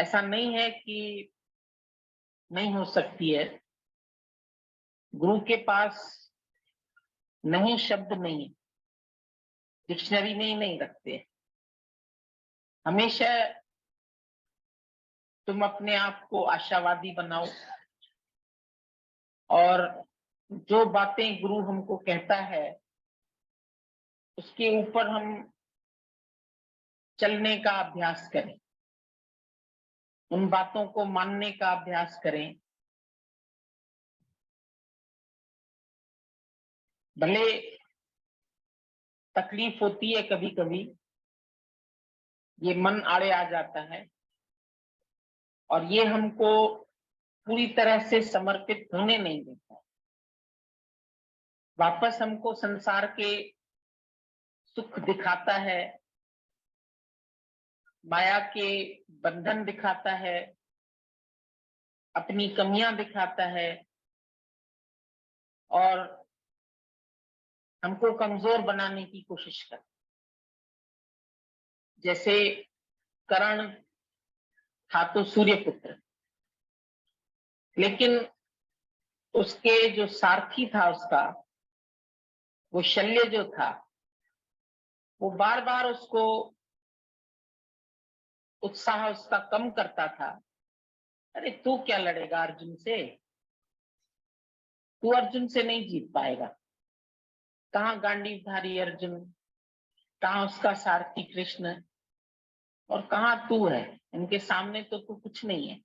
ऐसा नहीं है कि नहीं हो सकती है। गुरु के पास नहीं शब्द नहीं है, डिक्शनरी में ही नहीं रखते। हमेशा तुम अपने आप को आशावादी बनाओ और जो बातें गुरु हमको कहता है उसके ऊपर हम चलने का अभ्यास करें, उन बातों को मानने का अभ्यास करें। भले तकलीफ होती है, कभी कभी ये मन आड़े आ जाता है और ये हमको पूरी तरह से समर्पित होने नहीं देता। वापस हमको संसार के सुख दिखाता है, माया के बंधन दिखाता है, अपनी कमियां दिखाता है और हमको कमजोर बनाने की कोशिश करता है। जैसे कर्ण था तो सूर्य पुत्र, लेकिन उसके जो सारथी था उसका, वो शल्य जो था, वो बार बार उसको उत्साह उसका कम करता था। अरे तू क्या लड़ेगा अर्जुन से, तू अर्जुन से नहीं जीत पाएगा। कहाँ गांडीवधारी अर्जुन, कहाँ उसका सारथी कृष्ण, और कहाँ तू है, इनके सामने तो तू कुछ नहीं है।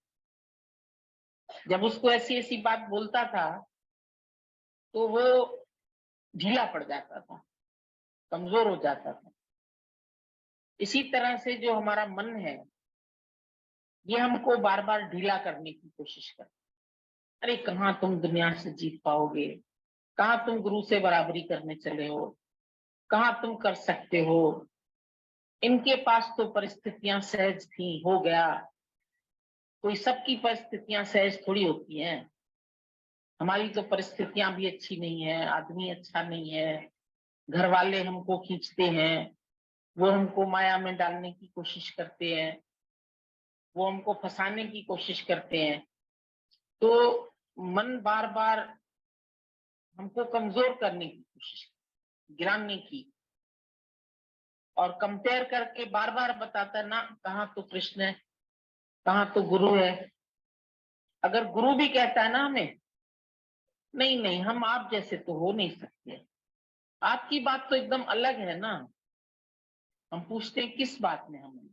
जब उसको ऐसी ऐसी बात बोलता था तो वो ढीला पड़ जाता था, कमजोर हो जाता था। इसी तरह से जो हमारा मन है ये हमको बार बार ढीला करने की कोशिश करता है। अरे कहाँ तुम दुनिया से जीत पाओगे, कहाँ तुम गुरु से बराबरी करने चले हो, कहाँ तुम कर सकते हो, इनके पास तो परिस्थितियां सहज थी, हो गया। कोई सबकी परिस्थितियां सहज थोड़ी होती हैं, हमारी तो परिस्थितियां भी अच्छी नहीं है, आदमी अच्छा नहीं है, घर वाले हमको खींचते हैं, वो हमको माया में डालने की कोशिश करते हैं, वो हमको फंसाने की कोशिश करते हैं। तो मन बार बार हमको कमजोर करने की कोशिश, गिराने की, और कंपेयर करके बार बार बताता ना, कहाँ तो कृष्ण है, कहाँ तो गुरु है। अगर गुरु भी कहता है ना हमें, नहीं नहीं हम आप जैसे तो हो नहीं सकते, आपकी बात तो एकदम अलग है ना। हम पूछते हैं किस बात में, हमें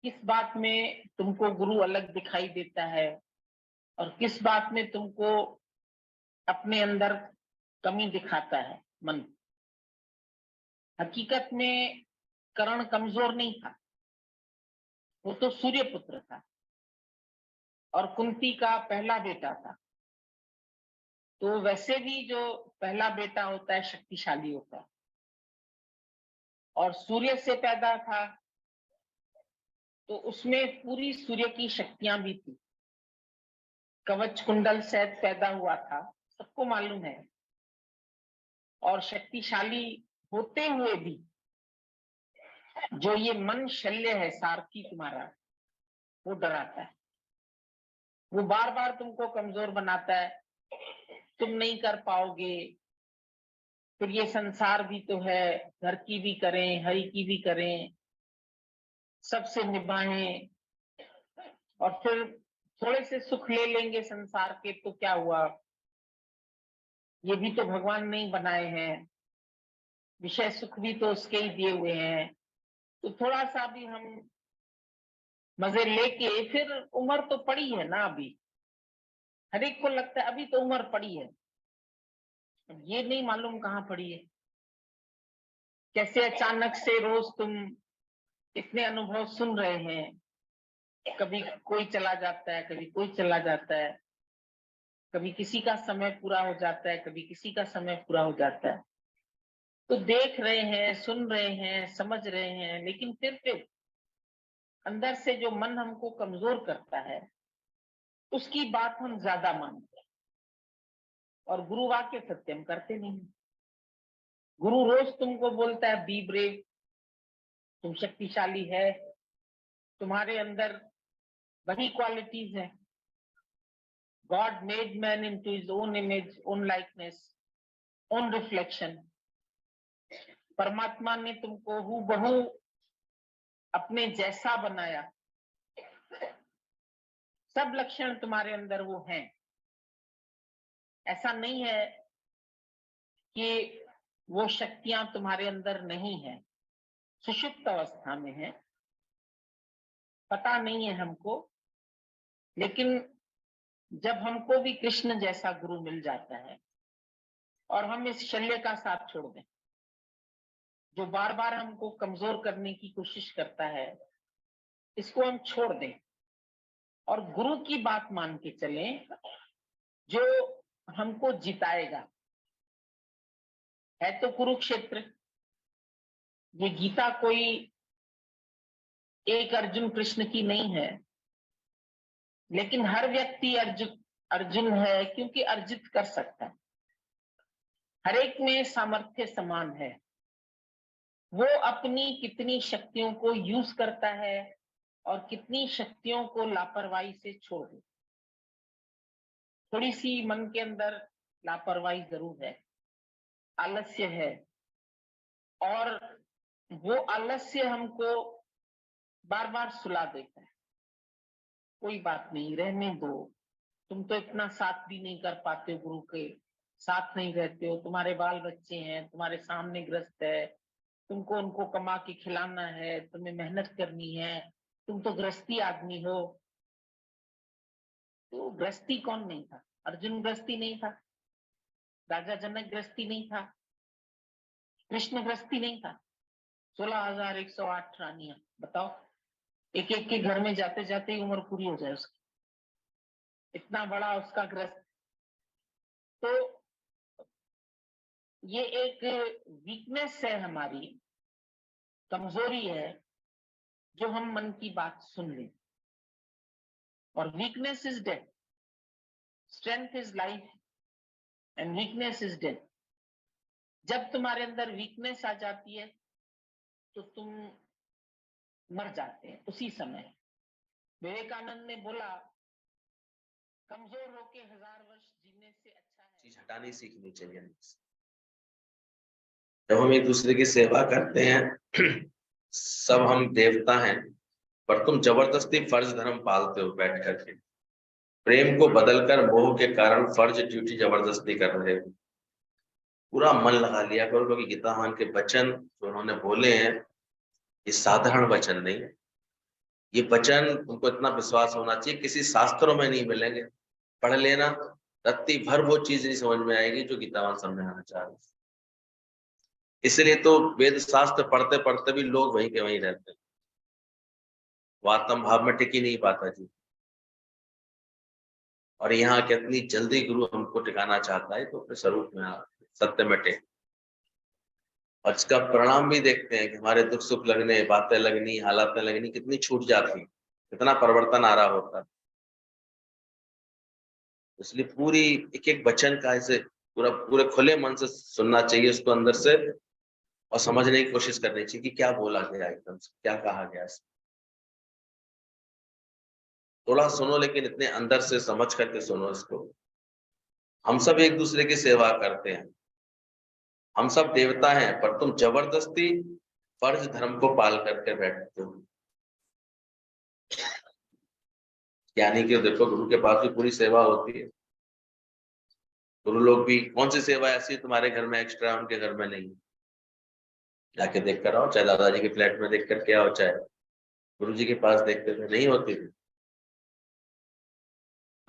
किस बात में तुमको गुरु अलग दिखाई देता है और किस बात में तुमको अपने अंदर कमी दिखाता है मन। हकीकत में कर्ण कमजोर नहीं था, वो तो सूर्य पुत्र था और कुंती का पहला बेटा था। तो वैसे भी जो पहला बेटा होता है शक्तिशाली होता है, और सूर्य से पैदा था तो उसमें पूरी सूर्य की शक्तियां भी थी। कवच कुंडल सहित पैदा हुआ था, सबको मालूम है। और शक्तिशाली होते हुए भी जो ये मन शल्य है, सारथी तुम्हारा, वो डराता है, वो बार बार तुमको कमजोर बनाता है, तुम नहीं कर पाओगे, फिर ये संसार भी तो है, घर की भी करें, हरि की भी करें, सबसे निभाएं, और फिर थोड़े से सुख ले लेंगे संसार के तो क्या हुआ, ये भी तो भगवान ने ही बनाए हैं, विषय सुख भी तो उसके ही दिए हुए हैं, तो थोड़ा सा भी हम मजे लेके, फिर उम्र तो पड़ी है ना अभी, हर एक को लगता है अभी तो उम्र पड़ी है। ये नहीं मालूम कहाँ पड़ी है, कैसे अचानक से रोज तुम इतने अनुभव सुन रहे हैं, कभी कोई चला जाता है, कभी कोई चला जाता है, कभी किसी का समय पूरा हो जाता है, कभी किसी का समय पूरा हो जाता है। तो देख रहे हैं, सुन रहे हैं, समझ रहे हैं, लेकिन फिर अंदर से जो मन हमको कमजोर करता है उसकी बात हम ज्यादा मानते हैं, और गुरु वाक्य सत्यम करते नहीं। गुरु रोज तुमको बोलता है बी ब्रेव, तुम शक्तिशाली है, तुम्हारे अंदर वही क्वालिटीज है। God made man into his own image, own likeness, own reflection. परमात्मा ने तुमको हूबहू अपने जैसा बनाया। सब लक्षण तुम्हारे अंदर वो हैं। ऐसा नहीं है कि वो शक्तियां तुम्हारे अंदर नहीं है, सुषुप्त अवस्था में है, पता नहीं है हमको। लेकिन जब हमको भी कृष्ण जैसा गुरु मिल जाता है और हम इस शल्य का साथ छोड़ दें, जो बार बार हमको कमजोर करने की कोशिश करता है, इसको हम छोड़ दें और गुरु की बात मान के चलें, जो हमको जिताएगा। है तो कुरुक्षेत्र। ये गीता कोई एक अर्जुन कृष्ण की नहीं है, लेकिन हर व्यक्ति अर्जुन है, क्योंकि अर्जित कर सकता है। हर एक में सामर्थ्य समान है। वो अपनी कितनी शक्तियों को यूज करता है और कितनी शक्तियों को लापरवाही से छोड़ दे। थोड़ी सी मन के अंदर लापरवाही जरूर है, आलस्य है, और वो आलस्य हमको बार बार सुला देता है। कोई बात नहीं, रहने दो, तुम तो इतना साथ भी नहीं कर पाते हो, गुरु के साथ नहीं रहते हो, तुम्हारे बाल बच्चे हैं, तुम्हारे सामने ग्रस्त है, तुमको उनको कमा के खिलाना है, तुम्हें मेहनत करनी है, तुम तो गृहस्थी आदमी हो। तो गृहस्थी कौन नहीं था? अर्जुन गृहस्थी नहीं था, राजा जनक गृहस्थी नहीं था, कृष्ण गृहस्थी नहीं था। 16,108 रानियां, बताओ, एक एक के घर में जाते जाते ही उम्र पूरी हो जाए उसकी, इतना बड़ा उसका गृहस्थ। तो ये एक वीकनेस है, हमारी कमजोरी है, जो हम मन की बात सुन लें। और weakness is death, strength is life and weakness is death. जब तुम्हारे अंदर वीकनेस आ जाती है तो तुम मर जाते हैं उसी समय। विवेकानंद ने बोला, कमजोर होके 1000 वर्ष जीने से अच्छा है। चीज हटानी सीखनी चाहिए। जब हम एक दूसरे की सेवा करते हैं, सब हम देवता हैं, पर तुम जबरदस्ती फर्ज धर्म पालते हो बैठ करके। प्रेम को बदलकर मोह के कारण फर्ज ड्यूटी जबरदस्ती कर रहे हो। पूरा मन लगा लिया करो, क्योंकि गीता मान के वचन जो उन्होंने बोले हैं, ये साधारण वचन नहीं है। ये वचन तुमको इतना विश्वास होना चाहिए, किसी शास्त्रों में नहीं मिलेंगे। पढ़ लेना, रत्ती भर वो चीज नहीं समझ में आएगी जो गीतावान समझाना चाह रहे। इसलिए तो वेद शास्त्र पढ़ते पढ़ते भी लोग वहीं के वहीं रहते हैं, वो आत्म भाव में टिक ही नहीं पाता जी। और यहाँ कितनी जल्दी गुरु हमको टिकाना चाहता है, तो अपने स्वरूप में सत्य में टिक। और इसका परिणाम भी देखते हैं कि हमारे दुख सुख लगने, बातें लगनी, हालातें लगनी कितनी छूट जाती, कितना परिवर्तन आ रहा होता। इसलिए पूरी एक एक वचन का ऐसे पूरे खुले मन से सुनना चाहिए उसको अंदर से, और समझने की कोशिश करनी चाहिए कि क्या बोला गया, एकदम से क्या कहा गया। थोड़ा सुनो, लेकिन इतने अंदर से समझ करके सुनो इसको। हम सब एक दूसरे की सेवा करते हैं, हम सब देवता हैं, पर तुम जबरदस्ती फर्ज धर्म को पाल करके बैठते हो। ज्ञानी के देखो, गुरु के पास भी पूरी सेवा होती है। गुरु लोग भी, कौन सी सेवा ऐसी तुम्हारे घर में एक्स्ट्रा उनके घर में नहीं? जाके देख कर आओ, चाहे दादाजी के फ्लैट में देख कर के आओ, चाहे गुरु जी के पास देखते थे, नहीं होती थी।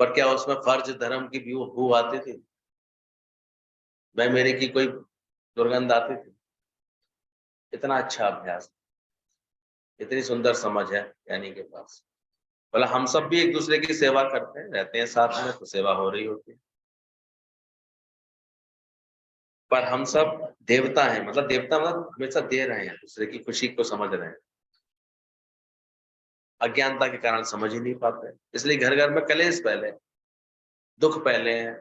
पर क्या उसमें फर्ज धर्म की भी वो आती थी? मैं मेरे की कोई दुर्गंध आती थी? इतना अच्छा अभ्यास, इतनी सुंदर समझ है ज्ञानी के पास। बोला हम सब भी एक दूसरे की सेवा करते हैं, रहते हैं साथ में, तो सेवा हो रही होती है। पर हम सब देवता हैं, मतलब देवता मतलब हमेशा दे रहे हैं, दूसरे की खुशी को समझ रहे हैं। अज्ञानता के कारण समझ ही नहीं पाते, इसलिए घर घर में कलेश पहले, दुख पहले है,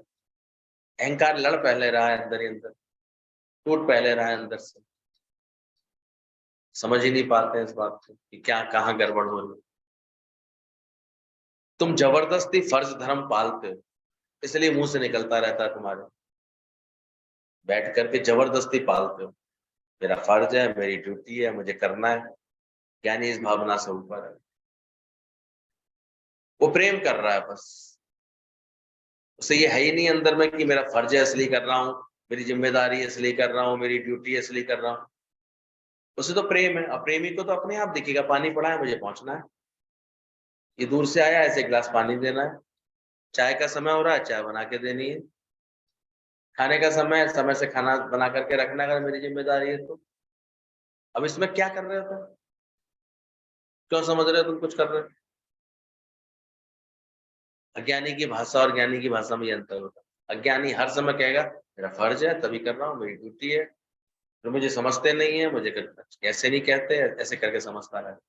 अहंकार लड़ पहले रहा है, अंदर ही अंदर टूट पहले रहा है अंदर से। समझ ही नहीं पाते इस बात को कि क्या कहाँ गड़बड़ हो रही है। तुम जबरदस्ती फर्ज धर्म पालते हो, इसलिए मुंह से निकलता रहता है तुम्हारे, बैठ करके जबरदस्ती पालते हो। मेरा फर्ज है, मेरी ड्यूटी है, मुझे करना है। ज्ञानी इस भावना से ऊपर है, वो प्रेम कर रहा है बस। उसे ये है ही नहीं अंदर में कि मेरा फर्ज है इसलिए कर रहा हूँ, मेरी जिम्मेदारी है इसलिए कर रहा हूँ, मेरी ड्यूटी है इसलिए कर रहा हूँ। उसे तो प्रेम है। अप्रेमी को तो अपने आप दिखेगा, पानी पड़ा है मुझे पहुंचना है, ये दूर से आया, ऐसे गिलास पानी देना है, चाय का समय हो रहा है, चाय बना के देनी है, खाने का समय से खाना बना करके रखना, अगर मेरी जिम्मेदारी है तो। अब इसमें क्या कर रहे हो तुम? क्यों समझ रहे हो तुम कुछ कर रहे हो? अज्ञानी की भाषा और ज्ञानी की भाषा में ये अंतर होता है। अज्ञानी हर समय कहेगा मेरा फर्ज है तभी कर रहा हूँ, मेरी ड्यूटी है, तो मुझे समझते नहीं है, मुझे कैसे नहीं कहते, ऐसे करके समझता रहता,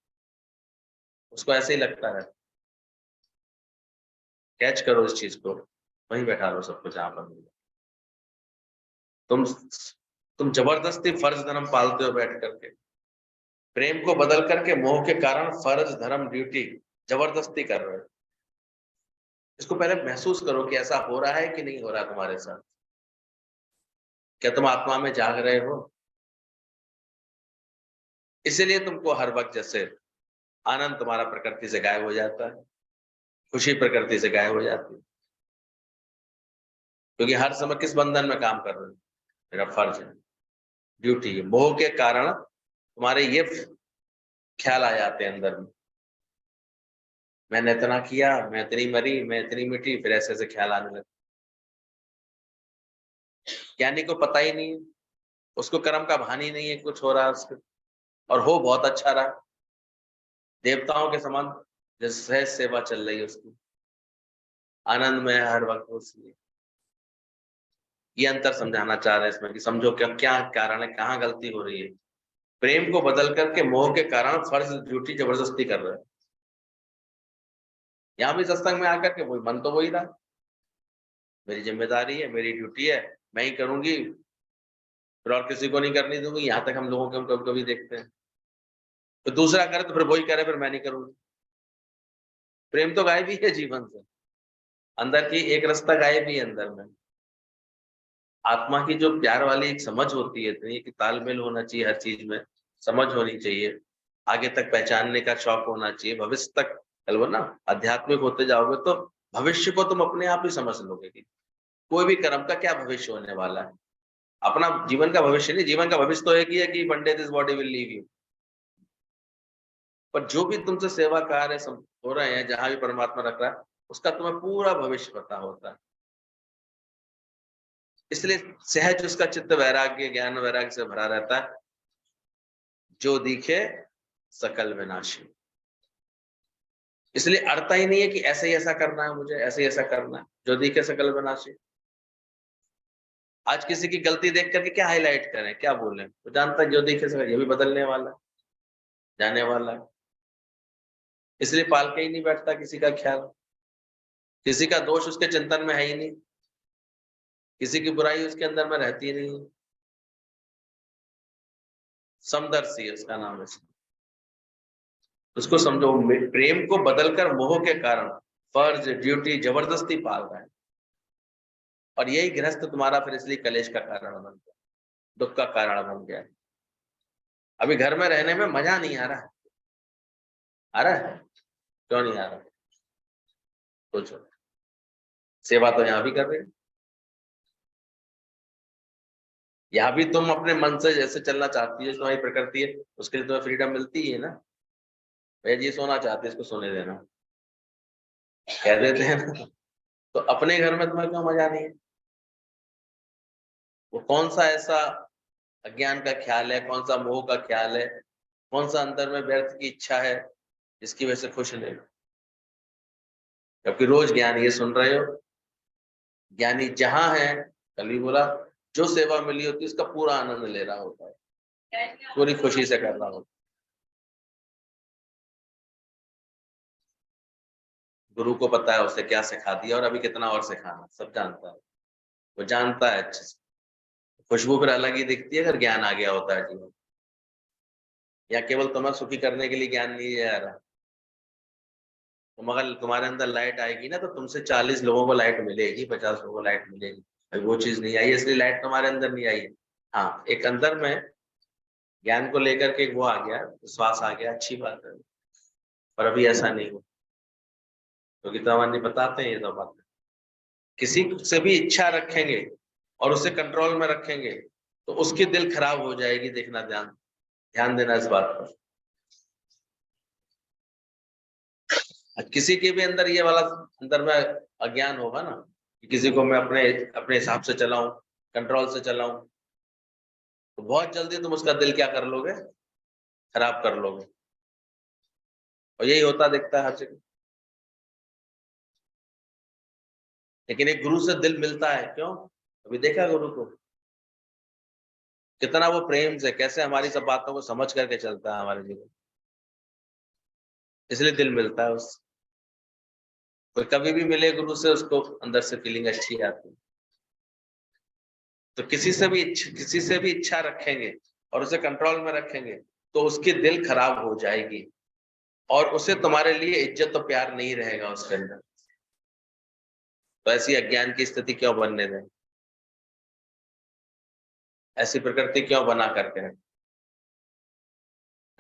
उसको ऐसे ही लगता है। कैच करो इस चीज को, वहीं बैठा लो सब कुछ, जहां पर मिले। तुम तुम जबरदस्ती फर्ज धर्म पालते हो बैठ करके, प्रेम को बदल करके मोह के कारण फर्ज धर्म ड्यूटी जबरदस्ती कर रहे हो। इसको पहले महसूस करो कि ऐसा हो रहा है कि नहीं हो रहा तुम्हारे साथ। क्या तुम आत्मा में जाग रहे हो? इसीलिए तुमको हर वक्त जैसे आनंद तुम्हारा प्रकृति से गायब हो जाता है, खुशी प्रकृति से गायब हो जाती है, क्योंकि हर समय किस बंधन में काम कर रहे हो? मेरा फर्ज है, ड्यूटी है। मोह के कारण तुम्हारे ये ख्याल आ जाते हैं अंदर में, मैंने इतना किया, मैं इतनी मरी, मैं इतनी मिटी, फिर ऐसे ऐसे ख्याल आने लगे। ज्ञानी को पता ही नहीं है, उसको कर्म का भान ही नहीं है कुछ हो रहा है उसके, और हो बहुत अच्छा रहा, देवताओं के समान जैसे सहज सेवा चल रही है उसकी, आनंद में है हर वक्त उसकी। ये अंतर समझाना चाह रहे हैं इसमें कि समझो क्या क्या कारण है, कहाँ गलती हो रही है। प्रेम को बदल करके मोह के कारण फर्ज ड्यूटी जबरदस्ती कर रहे हैं। यहाँ भी सत्संग में आकर के वही मन तो वही रहा, मेरी जिम्मेदारी है, मेरी ड्यूटी है, मैं ही करूंगी, फिर और किसी को नहीं करनी दूंगी। यहाँ तक हम लोगों के हम कभी कभी देखते हैं, तो दूसरा करे तो फिर वही करे, फिर मैं नहीं करूंगी। प्रेम तो गायब ही है जीवन से, अंदर की एक रास्ता गायब ही है अंदर में। आत्मा की जो प्यार वाली एक समझ होती है इतनी कि तालमेल होना चाहिए हर चीज में, समझ होनी चाहिए, आगे तक पहचानने का शौक होना चाहिए, भविष्य तक चलो ना, आध्यात्मिक होते जाओगे तो भविष्य को तुम अपने आप ही समझ लोगे कि कोई भी कर्म का क्या भविष्य होने वाला है। अपना जीवन का भविष्य नहीं, जीवन का भविष्य तो एक ही है कि one day this body will leave you, पर जो भी तुमसे सेवा कार्य हो रहे हैं, जहां भी परमात्मा रख रहा है, उसका तुम्हें पूरा भविष्य पता होता है। इसलिए सहज उसका चित्त वैराग्य ज्ञान वैराग्य से भरा रहता है। जो दिखे सकल विनाशी, इसलिए अड़ता ही नहीं है कि ऐसे ही ऐसा करना है, मुझे ऐसे ही ऐसा करना है, जो दिखे सकल विनाशी। आज किसी की गलती देख करके क्या हाईलाइट करें, क्या बोलें, वो जानता है जो दिखे सकल, ये भी बदलने वाला है, जाने वाला है, इसलिए पाल के ही नहीं बैठता किसी का ख्याल, किसी का दोष उसके चिंतन में है ही नहीं, किसी की बुराई उसके अंदर में रहती ही नहीं है। समदर्शी है उसका नाम है। उसको समझो, प्रेम को बदलकर मोह के कारण फर्ज ड्यूटी जबरदस्ती पाल रहा है, और यही गृहस्थ तुम्हारा फिर इसलिए कलेश का कारण बन गया, दुख का कारण बन गया। अभी घर में रहने में मजा नहीं आ रहा है, आ रहा है? क्यों नहीं आ रहा? सोचो, सेवा तो यहाँ भी कर रहे हो, यहाँ भी तुम अपने मन से जैसे चलना चाहती है, तुम्हारी प्रकृति है, उसके लिए तुम्हें फ्रीडम मिलती है ना। भैया जी सोना चाहते इसको सोने देना, कह देते हैं ना। तो अपने घर में तुम्हें क्यों मजा नहीं है? वो कौन सा ऐसा अज्ञान का ख्याल है, कौन सा मोह का ख्याल है, कौन सा अंदर में व्यर्थ की इच्छा है जिसकी वजह से खुश नहीं? जबकि रोज ज्ञान ये सुन रहे हो, ज्ञानी जहां है, कल भी बोला, जो सेवा मिली होती है उसका पूरा आनंद ले रहा होता है, पूरी खुशी से कर रहा होता है। गुरु को पता है उसे क्या सिखा दिया और अभी कितना और सिखाना, सब जानता है, वो जानता है अच्छे से। खुशबू फिर अलग ही दिखती है अगर ज्ञान आ गया होता है जीवन, या केवल तुम्हें सुखी करने के लिए ज्ञान नहीं आ रहा, मगर तुम्हारे अंदर लाइट आएगी ना, तो तुमसे 40 लोगों को लाइट मिलेगी, 50 लोगों को लाइट मिलेगी। अभी वो चीज नहीं आई है, इसलिए लाइट तुम्हारे अंदर नहीं आई है। हाँ, एक अंदर में ज्ञान को लेकर के वो आ गया, विश्वास आ गया, अच्छी बात है। पर अभी ऐसा नहीं हो, क्योंकि तो बताते हैं ये तो बात। किसी से भी इच्छा रखेंगे और उसे कंट्रोल में रखेंगे तो उसकी दिल खराब हो जाएगी। देखना, ध्यान ध्यान देना इस बात पर। किसी के भी अंदर ये वाला अंदर में अज्ञान होगा ना कि किसी को मैं अपने अपने हिसाब से चलाऊं, कंट्रोल से चलाऊं, तो बहुत जल्दी तुम उसका दिल क्या कर लोगे, खराब कर लोगे। और यही होता दिखता है हर जगह। लेकिन एक गुरु से दिल मिलता है, क्यों? अभी देखा गुरु को कितना वो प्रेम से कैसे हमारी सब बातों को समझ करके चलता है हमारे जीवन, इसलिए दिल मिलता है उससे। कोई कभी भी मिले गुरु से, उसको अंदर से फीलिंग अच्छी आती है। तो किसी से भी इच्छा रखेंगे और उसे कंट्रोल में रखेंगे तो उसकी दिल खराब हो जाएगी और उसे तुम्हारे लिए इज्जत और प्यार नहीं रहेगा उसके अंदर। तो ऐसी अज्ञान की स्थिति क्यों बनने दें, ऐसी प्रकृति क्यों बना करके रखें?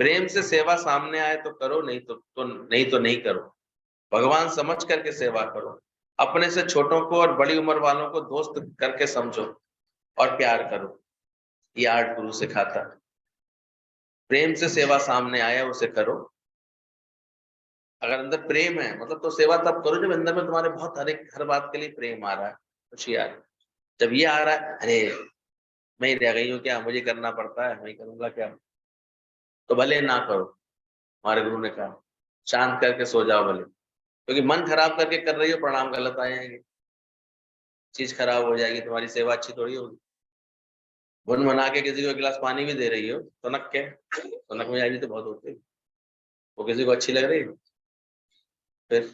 प्रेम से सेवा सामने आए तो करो, नहीं तो नहीं करो। भगवान समझ करके सेवा करो। अपने से छोटों को और बड़ी उम्र वालों को दोस्त करके समझो और प्यार करो। ये आर्ट गुरु सिखाता है। प्रेम से सेवा सामने आया उसे करो। अगर अंदर प्रेम है मतलब तो सेवा तब करो जब अंदर में तुम्हारे बहुत हर बात के लिए प्रेम आ रहा है, खुशी आ रही है। जब ये आ रहा है, अरे मैं ही रह गई हूँ क्या, मुझे करना पड़ता है, मैं ही करूंगा क्या, तो भले ना करो। हमारे गुरु ने कहा शांत करके सो जाओ भले, क्योंकि मन खराब करके कर रही हो, परिणाम गलत आएंगे, चीज खराब हो जाएगी, तुम्हारी सेवा अच्छी थोड़ी होगी। गुन बना के किसी को एक गिलास पानी भी दे रही हो तो नक के तो नक में जाएगी तो बहुत होती है, वो किसी को अच्छी लग रही है। फिर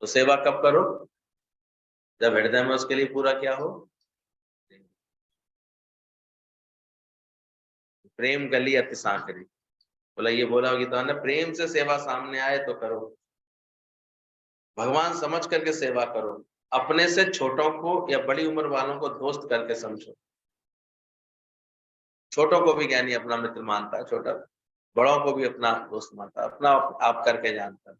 तो सेवा कब करो, जब हृदय में उसके लिए पूरा क्या हो, प्रेम गली अति सांकरी। बोला ये बोला होगी तो ना, प्रेम से सेवा सामने आए तो करो, भगवान समझ करके सेवा करो। अपने से छोटों को या बड़ी उम्र वालों को दोस्त करके समझो। छोटों को भी ज्ञानी अपना मित्र मानता है, छोटा बड़ों को भी अपना दोस्त मानता है, अपना आप करके जानता है।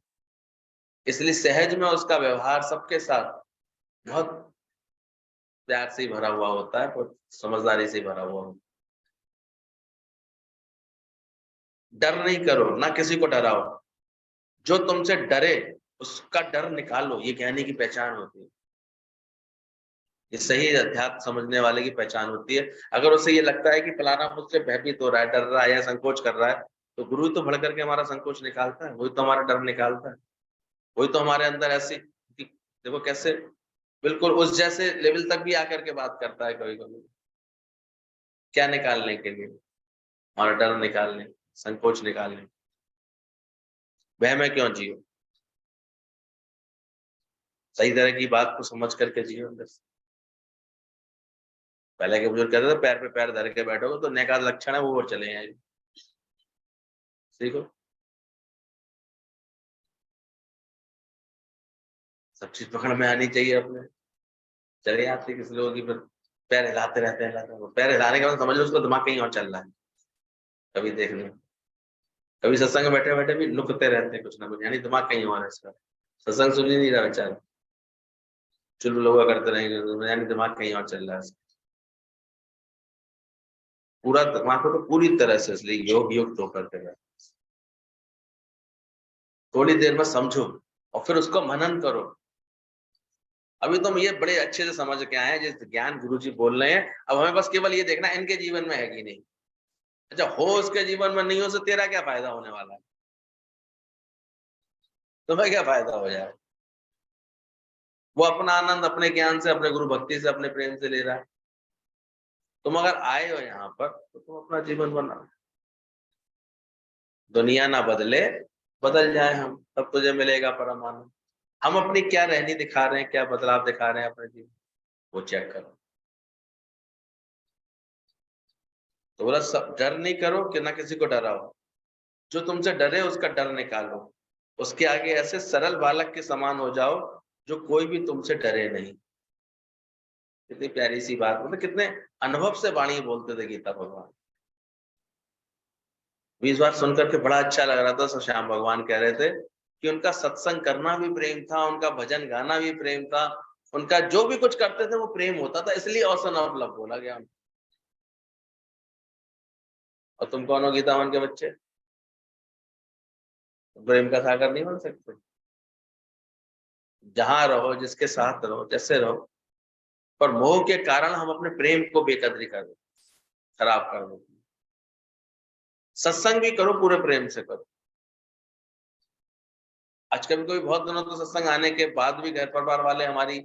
इसलिए सहज में उसका व्यवहार सबके साथ बहुत प्यार से ही भरा हुआ होता है, बहुत समझदारी से भरा हुआ होता है। डर नहीं करो, ना किसी को डराओ। जो तुमसे डरे उसका डर निकालो, ये ज्ञानी की पहचान होती है। ये सही अध्यात्म समझने वाले की पहचान होती है। अगर उसे ये लगता है कि फलाना मुझसे भयभीत हो रहा है, डर रहा है या संकोच कर रहा है, तो गुरु तो भड़ करके हमारा संकोच निकालता है, वही तो हमारा डर निकालता है, वही तो हमारे अंदर ऐसी देखो कैसे बिल्कुल उस जैसे लेवल तक भी आकर के बात करता है कभी कभी। क्या निकालने के लिए? हमारा डर निकालने, संकोच निकालने। वह में क्यों जियो, सही तरह की बात को समझ करके जियो अंदर से। पहले के बुजुर्ग कहते थे पैर पे पैर धर के बैठोगे तो नेक लक्षण है वो और चले हैं। सीखो, सब चीज पकड़ में आनी चाहिए अपने। चले आते किसी लोगों की फिर पैर हिलाते रहते, पैर हिलाने के बाद समझ लो उसका दिमाग कहीं और चल रहा है। कभी देख लो, कभी सत्संग में बैठे बैठे भी लुकते रहते हैं कुछ ना कुछ, यानी दिमाग कहीं और है इसका, सत्संग सुन ही नहीं रहा बेचारा, चुल लोग करते रहेंगे, यानी दिमाग कहीं और चल रहा है। पूरा दिमाग को तो पूरी तरह से इसलिए योग युक्त होकर के रहे। थोड़ी देर में समझो और फिर उसको मनन करो। अभी तुम ये बड़े अच्छे से समझ के आए हैं, जिस ज्ञान गुरुजी बोल रहे हैं, अब हमें बस केवल ये देखना इनके जीवन में है कि नहीं। अच्छा हो उसके जीवन में, नहीं हो तो तेरा क्या फायदा होने वाला है, तुम्हें क्या फायदा हो जाए। वो अपना आनंद अपने ज्ञान से, अपने गुरु भक्ति से, अपने प्रेम से ले रहा है। तुम अगर आए हो यहाँ पर तो तुम अपना जीवन बनाओ। दुनिया ना बदले, बदल जाए हम, तब तुझे मिलेगा परम आनंद। हम अपनी क्या रहनी दिखा रहे हैं, क्या बदलाव दिखा रहे हैं अपने जीवन, वो चेक करो। तो बोला सब डर नहीं करो कि ना किसी को डराओ, जो तुमसे डरे उसका डर निकालो। उसके आगे ऐसे सरल बालक के समान हो जाओ जो कोई भी तुमसे डरे नहीं। कितनी प्यारी सी बात, मतलब कितने अनुभव से वाणी बोलते थे गीता भगवान। 20 बार सुनकर के बड़ा अच्छा लग रहा था। तो श्याम भगवान कह रहे थे कि उनका सत्संग करना भी प्रेम था, उनका भजन गाना भी प्रेम था, उनका जो भी कुछ करते थे वो प्रेम होता था, इसलिए औसन ऑफ लव बोला गया। और तुम कौन हो गीतावन के बच्चे? प्रेम का सागर नहीं बन सकते। जहां रहो, जिसके साथ रहो, जैसे रहो, पर मोह के कारण हम अपने प्रेम को बेकदरी कर देते, खराब कर देते। सत्संग भी करो, पूरे प्रेम से करो। आज कभी कोई बहुत दिनों तो सत्संग आने के बाद भी घर परिवार वाले हमारी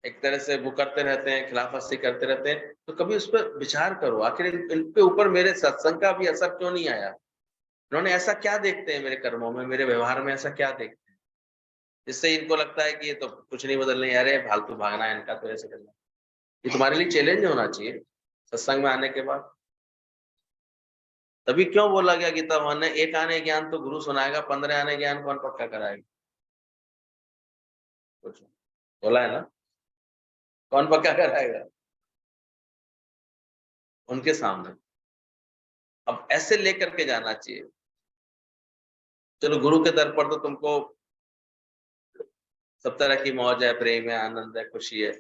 एक तरह से वो करते रहते हैं, खिलाफवर्जी करते रहते हैं, तो कभी उस पर विचार करो, आखिर इनके ऊपर मेरे सत्संग का भी असर क्यों नहीं आया? इन्होंने ऐसा क्या देखते हैं मेरे कर्मों में, मेरे व्यवहार में ऐसा क्या देखते हैं जिससे इनको लगता है कि ये तो कुछ नहीं बदलने, अरे फालतू भागना है इनका, तो ऐसे करना। ये तुम्हारे लिए चैलेंज होना चाहिए सत्संग में आने के बाद। तभी क्यों बोला गया गीता भगवान ने, एक आने ज्ञान तो गुरु सुनाएगा, 15 आने ज्ञान कौन पक्का कराएगा? कुछ बोला है ना, कौन पक्का कराएगा? उनके सामने। अब ऐसे लेकर के जाना चाहिए। चलो गुरु के दर पर तो तुमको सब तरह की मौज है, प्रेम है, आनंद है, खुशी है,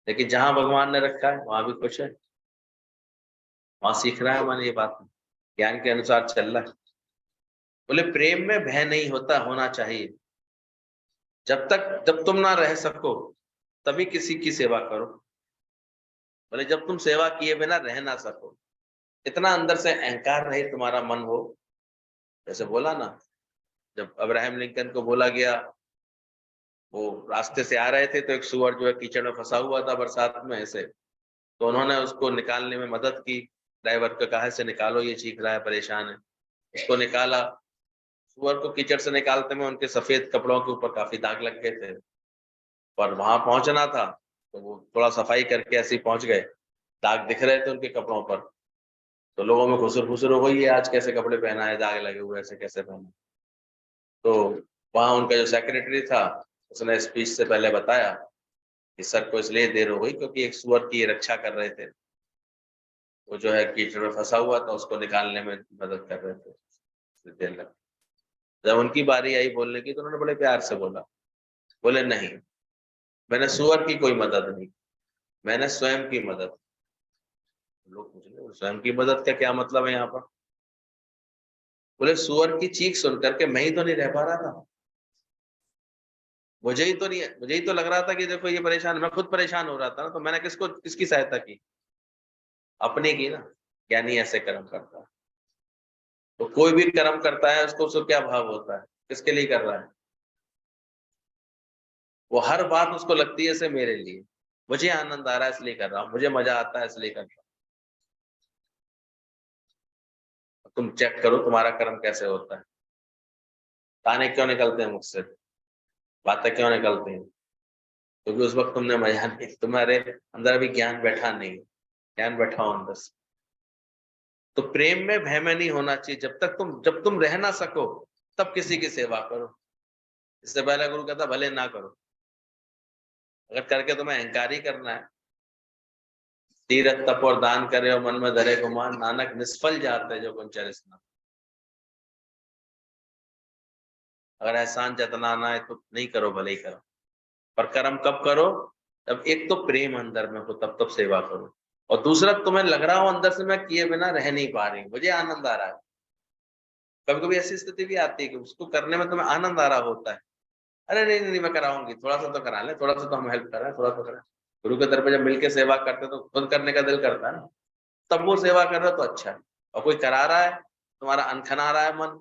लेकिन जहां भगवान ने रखा है वहां भी खुश है, वहां सीख रहा है मन, ये बात ज्ञान के अनुसार चल रहा है। बोले प्रेम में भय नहीं होता, होना चाहिए। जब तुम ना रह सको तभी किसी की सेवा करो। बोले जब तुम सेवा किए बिना रह ना सको, इतना अंदर से अहंकार रहे तुम्हारा मन हो, जैसे बोला ना, जब अब्राहम लिंकन को बोला गया, वो रास्ते से आ रहे थे तो एक सुअर जो है कीचड़ में फंसा हुआ था बरसात में ऐसे, तो उन्होंने उसको निकालने में मदद की। ड्राइवर को कहा से निकालो, ये चीख रहा है, परेशान है। उसको निकाला। सुअर को कीचड़ से निकालते में उनके सफेद कपड़ों के ऊपर काफी दाग लग गए थे, पर वहां पहुंचना था तो वो थोड़ा सफाई करके ऐसे ही पहुंच गए। दाग दिख रहे थे उनके कपड़ों पर, तो लोगों में घुसर फुसर हो गई, आज कैसे कपड़े पहना है, दाग लगे हुए, ऐसे कैसे पहना। तो वहां उनका जो सेक्रेटरी था उसने स्पीच से पहले बताया कि सर को इसलिए देर हो गई क्योंकि एक सुअर की रक्षा कर रहे थे, वो जो है कीचड़ में फंसा हुआ था, उसको निकालने में मदद कर रहे थे, इसलिए देर लगी। जब उनकी बारी आई बोलने की तो उन्होंने बड़े प्यार से बोला, बोले नहीं, मैंने सुअर की कोई मदद नहीं, मैंने स्वयं की मदद। लोग पूछ रहे स्वयं की मदद का क्या मतलब है यहाँ पर? बोले सुअर की चीख सुन करके मैं ही तो नहीं रह पा रहा था, मुझे ही तो लग रहा था कि देखो ये परेशान, मैं खुद परेशान हो रहा था ना, तो मैंने किसकी सहायता की? अपने की ना। ज्ञानी ऐसे कर्म करता है। तो कोई भी कर्म करता है उसको क्या भाव होता है, किसके लिए कर रहा है? वो हर बात उसको लगती है इसे मेरे लिए, मुझे आनंद आ रहा है इसलिए कर रहा हूँ, मुझे मजा आता है इसलिए कर रहा हूँ। तुम चेक करो तुम्हारा कर्म कैसे होता है। ताने क्यों निकलते हैं मुझसे, बातें क्यों निकलती हैं? क्योंकि उस वक्त तुमने मजा नहीं, तुम्हारे अंदर अभी ज्ञान बैठा नहीं। ज्ञान बैठाओ अंदर से। तो प्रेम में भय में नहीं होना चाहिए। जब तुम रह ना सको तब किसी की सेवा करो। इससे पहले गुरु कहता भले ना करो, अगर करके तुम्हें अहंकार ही करना है। तीरथ तप और दान करे और मन में धरे गुमान, नानक निष्फल जाते जो कुंचर स्नान। अगर एहसान जतनाना है तो नहीं करो, भले ही करो, पर कर्म कब करो? तब एक तो प्रेम अंदर में हो, तब सेवा करो, और दूसरा तुम्हें लग रहा हो अंदर से मैं किए बिना रह नहीं पा रही हूँ, मुझे आनंद आ रहा है। कभी कभी ऐसी स्थिति भी आती है कि उसको करने में तुम्हें आनंद आ रहा होता है। अरे नहीं नहीं, मैं कराऊंगी, थोड़ा सा तो करा ले, थोड़ा सा तो हम हेल्प कर रहे हैं, थोड़ा सा करें। गुरु के दर पे जब मिलके सेवा करते हैं तो खुद करने का दिल करता है ना, तब वो सेवा कर रहे हो तो अच्छा है। और कोई करा रहा है, तुम्हारा अनखना रहा है मन,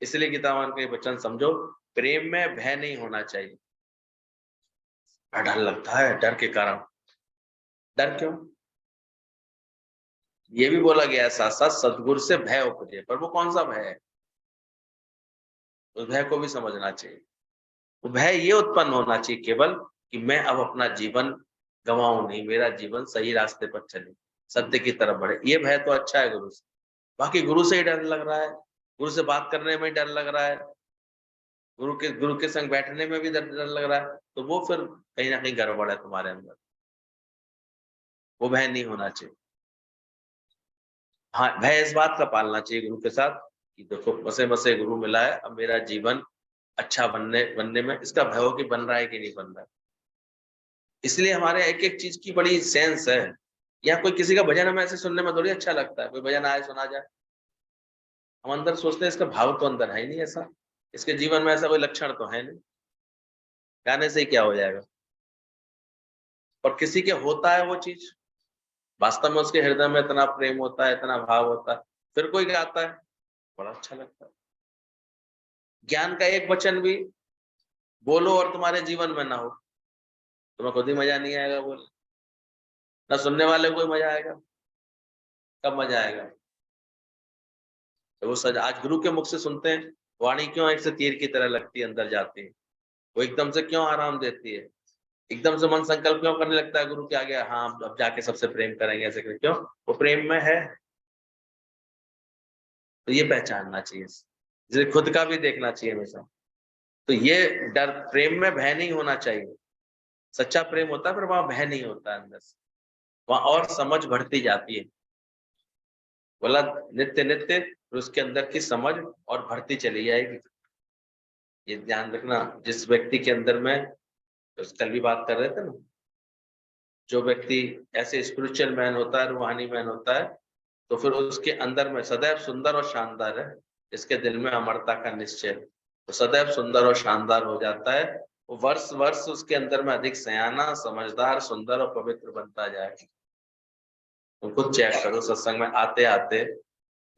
इसलिए गीतावान के वचन समझो, प्रेम में भय नहीं होना चाहिए। डर लगता है, डर के कारण। डर क्यों? ये भी बोला गया है साथ साथ, सदगुरु से भय उपजे, पर वो कौन सा भय है? उस भय को भी समझना चाहिए। वो भय ये उत्पन्न होना चाहिए केवल कि मैं अब अपना जीवन गंवाऊं नहीं, मेरा जीवन सही रास्ते पर चले, सत्य की तरफ बढ़े। ये भय तो अच्छा है गुरु से। बाकी गुरु से ही डर लग रहा है, गुरु से बात करने में डर लग रहा है, गुरु के संग बैठने में भी डर लग रहा है, तो वो फिर कहीं ना कहीं गड़बड़ है तुम्हारे अंदर। वो भय नहीं होना चाहिए। हाँ, भय इस बात का पालना चाहिए गुरु के साथ कि देखो बसे बसे गुरु मिला है, अब मेरा जीवन अच्छा बनने बनने में इसका भय हो कि बन रहा है कि नहीं बन रहा है। इसलिए हमारे एक एक चीज की बड़ी सेंस है। या कोई किसी का भजन हमें ऐसे सुनने में थोड़ी अच्छा लगता है, कोई भजन आए सुना जाए, हम अंदर सोचते हैं इसका भाव तो अंदर है ही नहीं ऐसा, इसके जीवन में ऐसा कोई लक्षण तो है नहीं, गाने से ही क्या हो जाएगा। और किसी के होता है वो चीज, वास्तव में उसके हृदय में इतना प्रेम होता है, इतना भाव होता है, फिर कोई गाता है, बड़ा अच्छा लगता है। ज्ञान का एक वचन भी बोलो और तुम्हारे जीवन में ना हो, तुम्हें खुद ही मजा नहीं आएगा बोल, ना सुनने वाले को मजा आएगा। कब मजा आएगा? तो वो सज आज गुरु के मुख से सुनते हैं, वाणी क्यों एक से तीर की तरह लगती है, अंदर जाती है, वो एकदम से क्यों आराम देती है, एकदम से मन संकल्प क्यों करने लगता है गुरु के आगे, हाँ अब जाके सबसे प्रेम करेंगे ऐसे करेंगे, क्यों? वो प्रेम में है। तो ये पहचानना चाहिए, इसे खुद का भी देखना चाहिए हमेशा। तो ये डर, प्रेम में भय नहीं होना चाहिए। सच्चा प्रेम होता है पर वहां भय नहीं होता है अंदर से, वहां और समझ बढ़ती जाती है। बोला नित्य नित्य, फिर उसके अंदर की समझ और बढ़ती चली जाएगी। ये ध्यान रखना, जिस व्यक्ति के अंदर में, तो कल भी बात कर रहे थे ना, जो व्यक्ति ऐसे स्पिरिचुअल मैन होता है, रूहानी मैन होता है, तो फिर उसके अंदर में सदैव सुंदर और शानदार है, इसके दिल में अमरता का निश्चय, तो सदैव सुंदर और शानदार हो जाता है। वो वर्ष वर्ष उसके अंदर में अधिक सयाना, समझदार, सुंदर और पवित्र बनता जाएगा। तुम खुद चेक करो, सत्संग में आते आते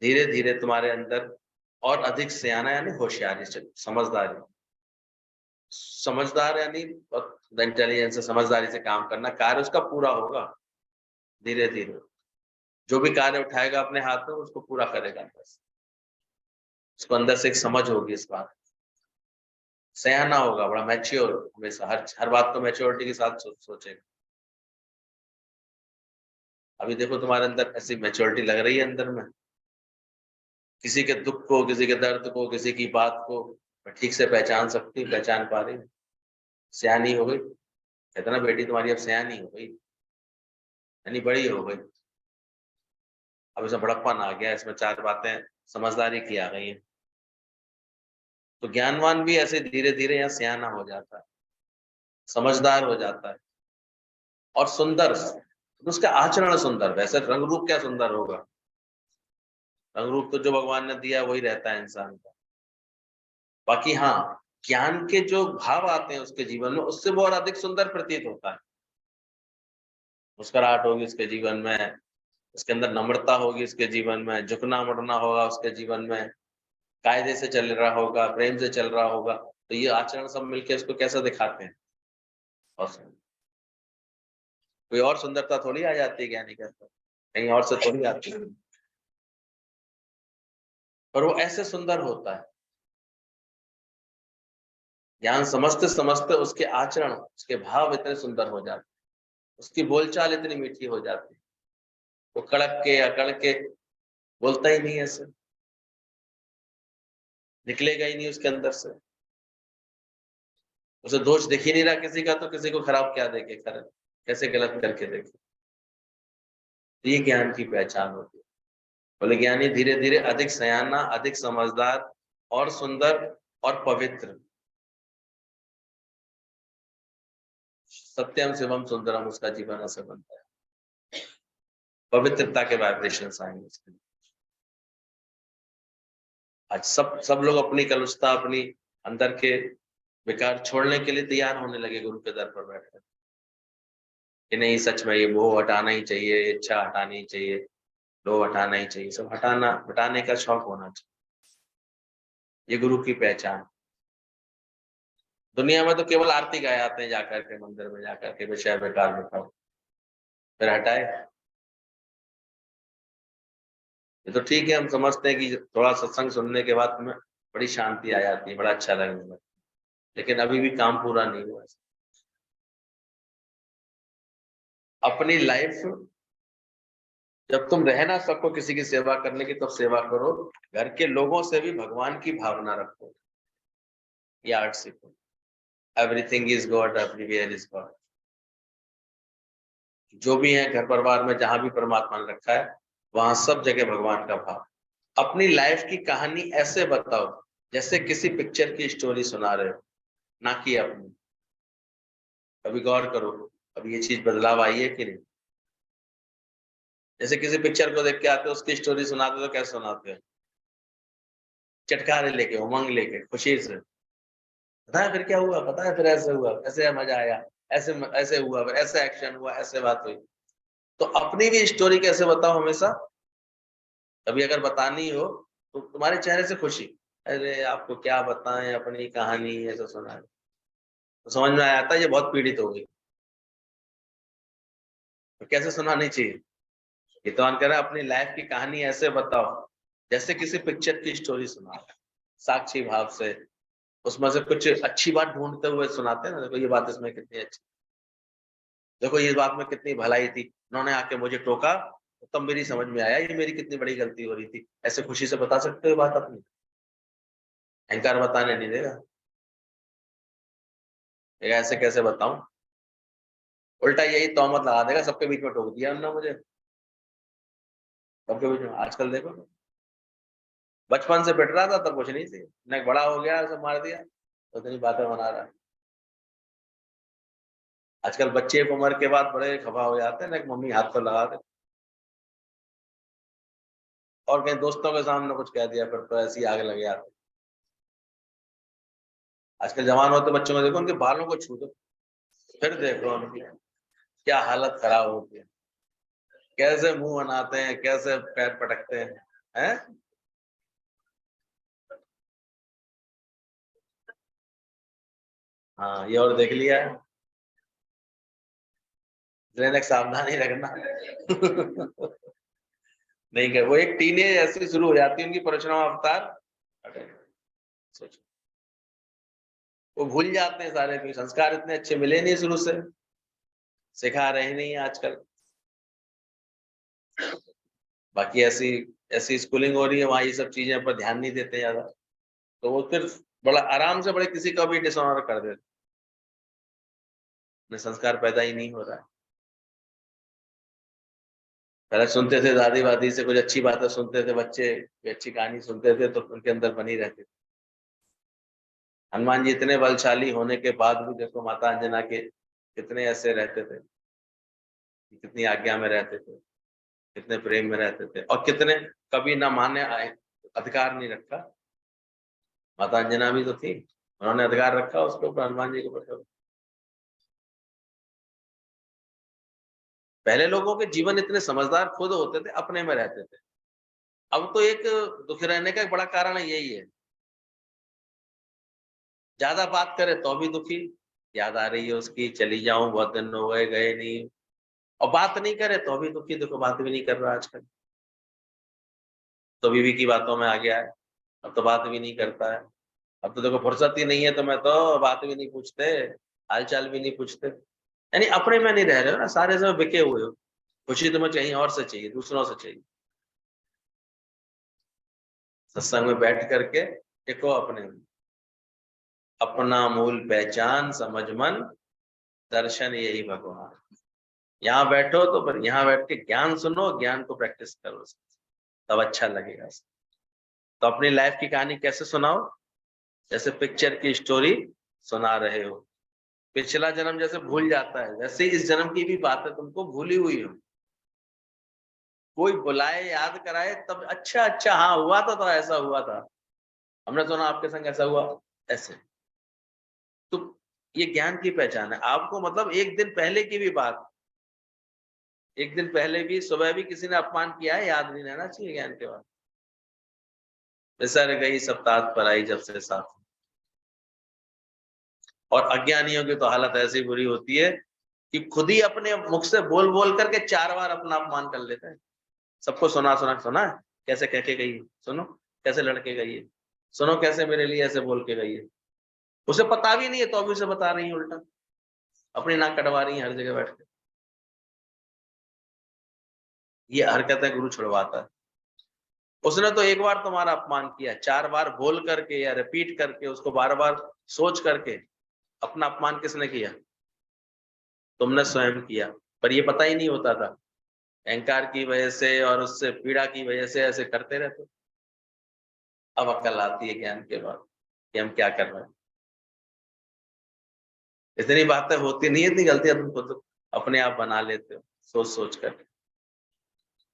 धीरे धीरे तुम्हारे अंदर और अधिक सयाना यानी होशियारी, समझदारी, समझदार यानी इंटेलिजेंस से, समझदारी से काम करना, कार्य उसका पूरा होगा धीरे धीरे। जो भी कार्य उठाएगा अपने हाथ में उसको पूरा करेगा अंदर से, उसको अंदर से एक समझ होगी इस बात, सयाना होगा, बड़ा मैच्योर, हमेशा हर बात को मैच्योरिटी के साथ सोचेगा। अभी देखो तुम्हारे अंदर ऐसी मैच्योरिटी लग रही है अंदर में, किसी के दुख को, किसी के दर्द को, किसी की बात को मैं ठीक से पहचान सकती, पहचान पा रही, सयानी हो गई। कहते ना बेटी तुम्हारी अब सयानी हो गई, यानी बड़ी हो गई, अब इसमें बड़प्पन आ गया, इसमें चार बातें समझदारी की आ गई है। तो ज्ञानवान भी ऐसे धीरे धीरे यहाँ सयाना हो जाता है, समझदार हो जाता है और सुंदर, तो उसका आचरण सुंदर, वैसे रंग रूप क्या सुंदर होगा, रंग रूप तो जो भगवान ने दिया वही रहता है इंसान का। बाकी हाँ, ज्ञान के जो भाव आते हैं उसके जीवन में, उससे वो और अधिक सुंदर प्रतीत होता है। मुस्कुराहट होगी उसके जीवन में, उसके अंदर नम्रता होगी उसके जीवन में, झुकना मुड़ना होगा उसके जीवन में, कायदे से चल रहा होगा, प्रेम से चल रहा होगा। तो ये आचरण सब मिलके उसको कैसा दिखाते हैं, और कोई और सुंदरता थोड़ी आ जाती है ज्ञानी के अंदर, कहीं और से थोड़ी आती है, पर वो ऐसे सुंदर होता है। ज्ञान समझते समझते उसके आचरण, उसके भाव इतने सुंदर हो जाते, उसकी बोलचाल इतनी मीठी हो जाती, वो कड़क के अकड़ के बोलता ही नहीं, ऐसे निकलेगा ही नहीं उसके अंदर से, उसे दोष दिख ही नहीं रहा किसी का, तो किसी को खराब क्या देखे, कैसे गलत करके देखे। ये ज्ञान की पहचान होती है। बोले ज्ञानी धीरे धीरे अधिक सयाना, अधिक समझदार और सुंदर और पवित्र, सत्यम शिवम सुंदरम उसका जीवन ऐसे बनता है, पवित्रता के वाइब्रेशंस आएंगे उसके लिए। आज सब लोग अपनी कलुषता, अपनी अंदर के विकार छोड़ने के लिए तैयार होने लगे गुरु के दर पर बैठकर, कि नहीं सच में ये मोह हटाना ही चाहिए, ये इच्छा हटानी ही चाहिए, लोभ हटाना ही चाहिए, सब हटाना, हटाने का शौक होना चाहिए। ये गुरु की पहचान। दुनिया में तो केवल आरती गाए आते हैं, जाकर के मंदिर में जाकर के विषय विकार बिठाओ, फिर हटाए। ये तो ठीक है, हम समझते हैं कि थोड़ा सत्संग सुनने के बाद में बड़ी शांति आ जाती है, बड़ा अच्छा लगने लगता है, लेकिन अभी भी काम पूरा नहीं हुआ। अपनी लाइफ जब तुम रह ना सको किसी की सेवा करने की, तब सेवा करो। घर के लोगों से भी भगवान की भावना रखो, ये आर्ट सीखो। Everything is God, everywhere is God. जो भी है घर परिवार में, जहां भी परमात्मा ने रखा है, वहां सब जगह भगवान का भाव। अपनी लाइफ की कहानी ऐसे बताओ जैसे किसी पिक्चर की स्टोरी सुना रहे हो, ना कि अपनी। कभी गौर करो, अब ये चीज बदलाव आई है कि नहीं? जैसे किसी पिक्चर को देख के आते हो, उसकी स्टोरी सुनाते हो तो कैसे सुनाते हो? चटकारे लेके, उमंग लेके, खुशी से। पता है फिर क्या हुआ, पता है फिर ऐसे हुआ, ऐसे मजा आया, ऐसे ऐसे हुआ, ऐसे एक्शन हुआ, ऐसे बात हुई। तो अपनी भी स्टोरी कैसे बताओ हमेशा? कभी अगर बतानी हो तो तुम्हारे चेहरे से खुशी, अरे आपको क्या बताएं अपनी कहानी, ऐसा सुना है तो समझ में आता है ये बहुत पीड़ित हो गई। तो कैसे सुनानी चाहिए? ये तो कह रहा है अपनी लाइफ की कहानी ऐसे बताओ जैसे किसी पिक्चर की स्टोरी सुना, साक्षी भाव से। उसमें से कुछ अच्छी बात ढूंढते हुए सुनाते हैं ना, देखो ये बात इसमें कितनी अच्छी, देखो ये बात में कितनी भलाई थी, उन्होंने आके मुझे टोका तो तब मेरी समझ में आया ये मेरी कितनी बड़ी गलती हो रही थी। ऐसे खुशी से बता सकते हो बात अपनी? अहंकार बताने नहीं देगा। ये ऐसे कैसे बताऊं? उल्टा यही तहमत लगा देगा, सबके बीच में टोक दिया उन्होंने मुझे, सबके बीच में। आजकल देखो, बचपन से पिट रहा था तब कुछ नहीं थी, न बड़ा हो गया सब मार दिया, तो इतनी बातें बना रहा है। आजकल बच्चे एक उम्र के बाद बड़े खफा हो जाते हैं ना, मम्मी हाथ पर लगा दे, और कहीं दोस्तों के सामने कुछ कह दिया फिर तो ऐसी आग लग जाती। आजकल जवान होते बच्चों में देखो, उनके बालों को छू दो, फिर देखो उनकी क्या हालत खराब होती है, कैसे मुंह बनाते हैं, कैसे पैर पटकते हैं। हाँ, ये और देख लिया है, सावधानी रखना। नहीं कर, वो एक टीनेज ऐसी शुरू हो जाती है उनकी परिश्रम अवतार। अरे, सोचो, वो भूल जाते हैं सारे, कोई संस्कार इतने अच्छे मिले नहीं शुरू से, सिखा रहे नहीं आजकल। बाकी ऐसी ऐसी स्कूलिंग हो रही है, वहां ये सब चीजें पर ध्यान नहीं देते ज्यादा, तो वो फिर बड़ा आराम से बड़े किसी का भी डिसऑनर कर देते, संस्कार पैदा ही नहीं हो रहा है। पहले सुनते थे दादी वादी से कुछ अच्छी बातें सुनते थे बच्चे, कोई अच्छी कहानी सुनते थे तो उनके अंदर बनी रहती थी। हनुमान जी इतने बलशाली होने के बाद भी देखो माता अंजना के कितने ऐसे रहते थे, कितनी आज्ञा में रहते थे, कितने प्रेम में रहते थे, और कितने कभी ना माने अधिकार नहीं रखा। माता अंजना भी तो थी, उन्होंने अधिकार रखा उसके ऊपर, हनुमान जी के ऊपर। पहले लोगों के जीवन इतने समझदार खुद होते थे, अपने में रहते थे। अब तो एक दुखी रहने का एक बड़ा कारण यही है, ज्यादा बात करे तो भी दुखी, याद आ रही है उसकी, चली जाऊं बहुत दिन हो गए गए नहीं, और बात नहीं करे तो भी दुखी, देखो बात भी नहीं कर रहा आजकल, तो बीवी की बातों में आ गया है, अब तो बात भी नहीं करता है। अब तो देखो फुर्सत ही नहीं है, तो मैं तो बात भी नहीं पूछते, हाल चाल भी नहीं पूछते। यानी अपने में नहीं रह रहे हो ना, सारे समय बिके हुए हो, खुशी तुम्हें कहीं और से चाहिए, दूसरों से चाहिए। सत्संग में बैठ करके टिको अपने में, अपना मूल पहचान समझ मन, दर्शन यही भगवान। यहाँ बैठो तो यहाँ बैठ के ज्ञान सुनो, ज्ञान को प्रैक्टिस करो, तब अच्छा लगेगा। तो अपनी लाइफ की कहानी कैसे सुनाओ? जैसे पिक्चर की स्टोरी सुना रहे हो। पिछला जन्म जैसे भूल जाता है, वैसे इस जन्म की भी बातें तुमको भूली हुई हो, कोई बुलाए याद कराए तब, अच्छा अच्छा हाँ हुआ था तो ऐसा हुआ था, हमने सुना आपके संग ऐसा हुआ, ऐसे। तो ये ज्ञान की पहचान है आपको, मतलब एक दिन पहले की भी बात, एक दिन पहले भी सुबह भी किसी ने अपमान किया है, याद नहीं रहना चाहिए ज्ञान के बाद। सर गई सप्ताह पर आई जब से साथ। और अज्ञानियों की तो हालत ऐसी बुरी होती है कि खुद ही अपने मुख से बोल बोल करके 4 बार अपना अपमान कर लेते हैं। सबको सुना सुना सुना है, कैसे कह के गई है, सुनो कैसे लड़के गई है, सुनो कैसे मेरे लिए ऐसे बोल के गई है। उसे पता भी नहीं है तो अभी उसे बता रही है उल्टा, अपनी नाक कटवा रही है हर जगह बैठ के। ये हरकतें गुरु छुड़वाता है। उसने तो एक बार तुम्हारा अपमान किया, 4 बार बोल करके या रिपीट करके, उसको बार-बार सोच करके अपना अपमान किसने किया? तुमने स्वयं किया, पर ये पता ही नहीं होता था। अहंकार की वजह से और उससे पीड़ा की वजह से ऐसे करते रहते। अब अक्ल आती है ज्ञान के बाद कि हम क्या कर रहे हैं। इतनी बातें होती नहीं है, इतनी गलतियां तुम खुद अपने आप बना लेते हो सोच-सोच कर।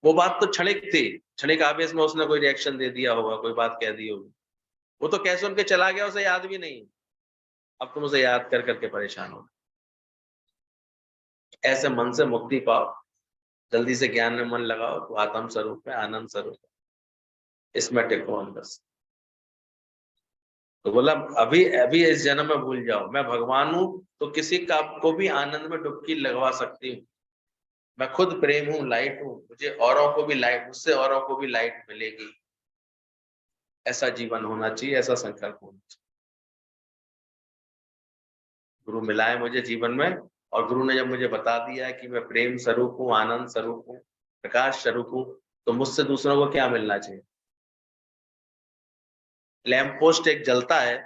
वो बात तो क्षणिक थी, क्षणिक आवेश में उसने कोई रिएक्शन दे दिया होगा, कोई बात कह दी होगी। वो तो कैसे उनके चला गया, उसे याद भी नहीं। अब तुम उसे याद कर करके परेशान हो। ऐसे मन से मुक्ति पाओ, जल्दी से ज्ञान में मन लगाओ, तो आत्म स्वरूप में, आनंद स्वरूप में, इसमें टिको अंदर से। तो बोला अभी अभी इस जन्म में भूल जाओ, मैं भगवान हूँ, तो किसी का को भी आनंद में डुबकी लगवा सकती हूँ। मैं खुद प्रेम हूँ, लाइट हूँ, मुझे औरों को भी लाइट, मुझसे औरों को भी लाइट मिलेगी। ऐसा जीवन होना चाहिए, ऐसा संकल्प होना चाहिए। गुरु मिला है मुझे जीवन में, और गुरु ने जब मुझे बता दिया है कि मैं प्रेम स्वरूप हूँ, आनंद स्वरूप हूँ, प्रकाश स्वरूप हूँ, तो मुझसे दूसरों को क्या मिलना चाहिए? लैंप पोस्ट एक जलता है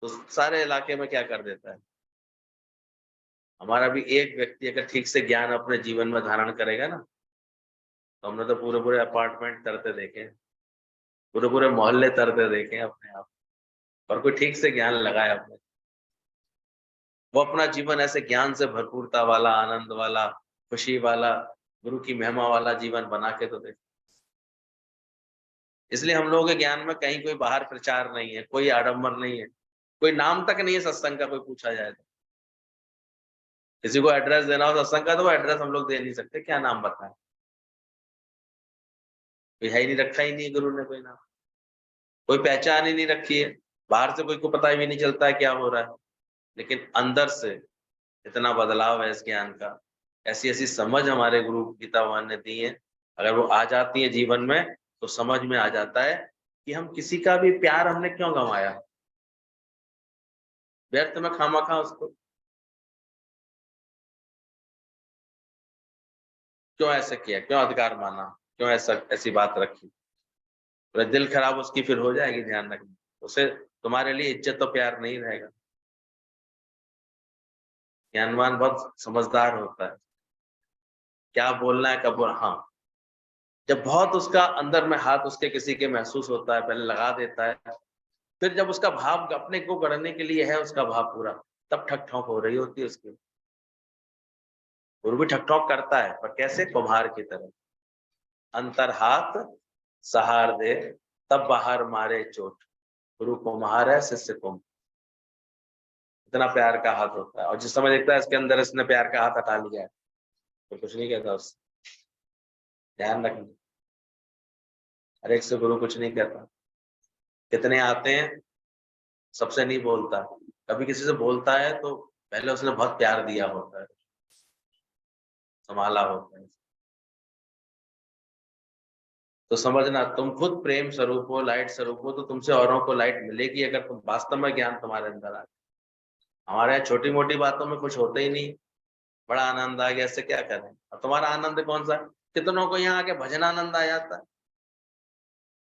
तो सारे इलाके में क्या कर देता है? हमारा भी एक व्यक्ति अगर ठीक से ज्ञान अपने जीवन में धारण करेगा ना, तो हमने तो पूरे पूरे अपार्टमेंट तरते देखे, पूरे पूरे मोहल्ले तरते देखे अपने आप। और कोई ठीक से ज्ञान लगाए अपने, वो अपना जीवन ऐसे ज्ञान से भरपूरता वाला, आनंद वाला, खुशी वाला, गुरु की महिमा वाला जीवन बना के तो देखे। इसलिए हम लोगों के ज्ञान में कहीं कोई बाहर प्रचार नहीं है, कोई आडंबर नहीं है, कोई नाम तक नहीं है सत्संग का। कोई पूछा जाए तो किसी को एड्रेस देना हो सत्संग का, तो वो एड्रेस हम लोग दे नहीं सकते, क्या नाम बताएं? कोई है ही नहीं, रखा ही नहीं गुरु ने कोई नाम, कोई पहचान ही नहीं रखी है। बाहर से कोई को पता भी नहीं चलता है क्या हो रहा है, लेकिन अंदर से इतना बदलाव है इस ज्ञान का। ऐसी ऐसी समझ हमारे गुरु गीता भगवान ने दी है, अगर वो आ जाती है जीवन में, तो समझ में आ जाता है कि हम किसी का भी प्यार हमने क्यों गंवाया, व्यर्थ में खामखा उसको क्यों ऐसे किया, क्यों अधिकार माना, क्यों ऐसा ऐसी बात रखी। तो दिल खराब उसकी फिर हो जाएगी, ध्यान रखना। उसे तुम्हारे लिए इज्जत और प्यार नहीं रहेगा। ज्ञानवान बहुत समझदार होता है, क्या बोलना है कब बोलना। हाँ, जब बहुत उसका अंदर में हाथ उसके किसी के महसूस होता है, पहले लगा देता है, फिर जब उसका भाव अपने को गढ़ने के लिए है, उसका भाव पूरा, तब ठक ठोक हो रही होती है उसकी। गुरु भी ठक ठोक करता है, पर कैसे? कुम्हार की तरह। अंतर हाथ सहार दे, तब बाहर मारे चोट। गुरु कुम्हार है, शिष्य कुम्भ। इतना प्यार का हाथ होता है, और जिस समय देखता है इसके अंदर इसने प्यार का हाथ हटा लिया है, तो कुछ नहीं कहता उससे। ध्यान रखना, हर एक से गुरु कुछ नहीं कहता। कितने आते हैं, सबसे नहीं बोलता। कभी किसी से बोलता है तो पहले उसने बहुत प्यार दिया होता है, संभाला होता है। तो समझना, तुम खुद प्रेम स्वरूप हो, लाइट स्वरूप हो, तो तुमसे औरों को लाइट मिलेगी, अगर तुम वास्तव में ज्ञान तुम्हारे अंदर आ। हमारे यहाँ छोटी मोटी बातों में कुछ होते ही नहीं, बड़ा आनंद आ गया, इससे क्या करें? और तुम्हारा आनंद कौन सा? कितनों को यहाँ आके भजनानंद आ जाता है,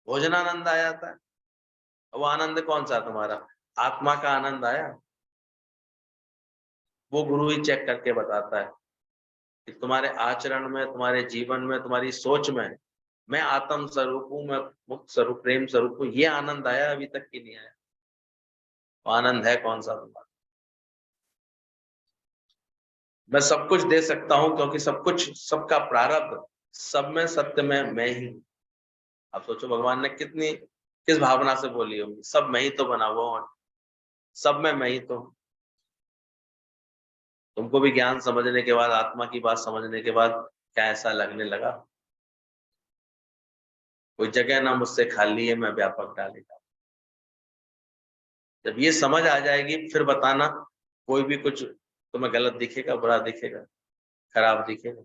भोजनानंद आ जाता है। वो आनंद कौन सा तुम्हारा? आत्मा का आनंद आया? वो गुरु ही चेक करके बताता है कि तुम्हारे आचरण में, तुम्हारे जीवन में, तुम्हारी सोच में मैं आत्म स्वरूप हूँ, मैं मुक्त स्वरूप, प्रेम स्वरूप हूँ, ये आनंद आया? अभी तक की नहीं आया। वो आनंद है कौन सा तुम्हारा? मैं सब कुछ दे सकता हूँ, क्योंकि सब कुछ, सबका प्रारब्ध, सब में सत्य में मैं ही हूँ। आप सोचो भगवान ने कितनी, किस भावना से बोली होगी, सब मैं ही तो बना हुआ हूँ, सब में मैं ही तो हूँ। तुमको भी ज्ञान समझने के बाद, आत्मा की बात समझने के बाद क्या ऐसा लगने लगा? कोई जगह ना मुझसे खाली है, मैं व्यापक डालेगा। जब ये समझ आ जाएगी, फिर बताना कोई भी कुछ तुम्हें गलत दिखेगा, बुरा दिखेगा, खराब दिखेगा।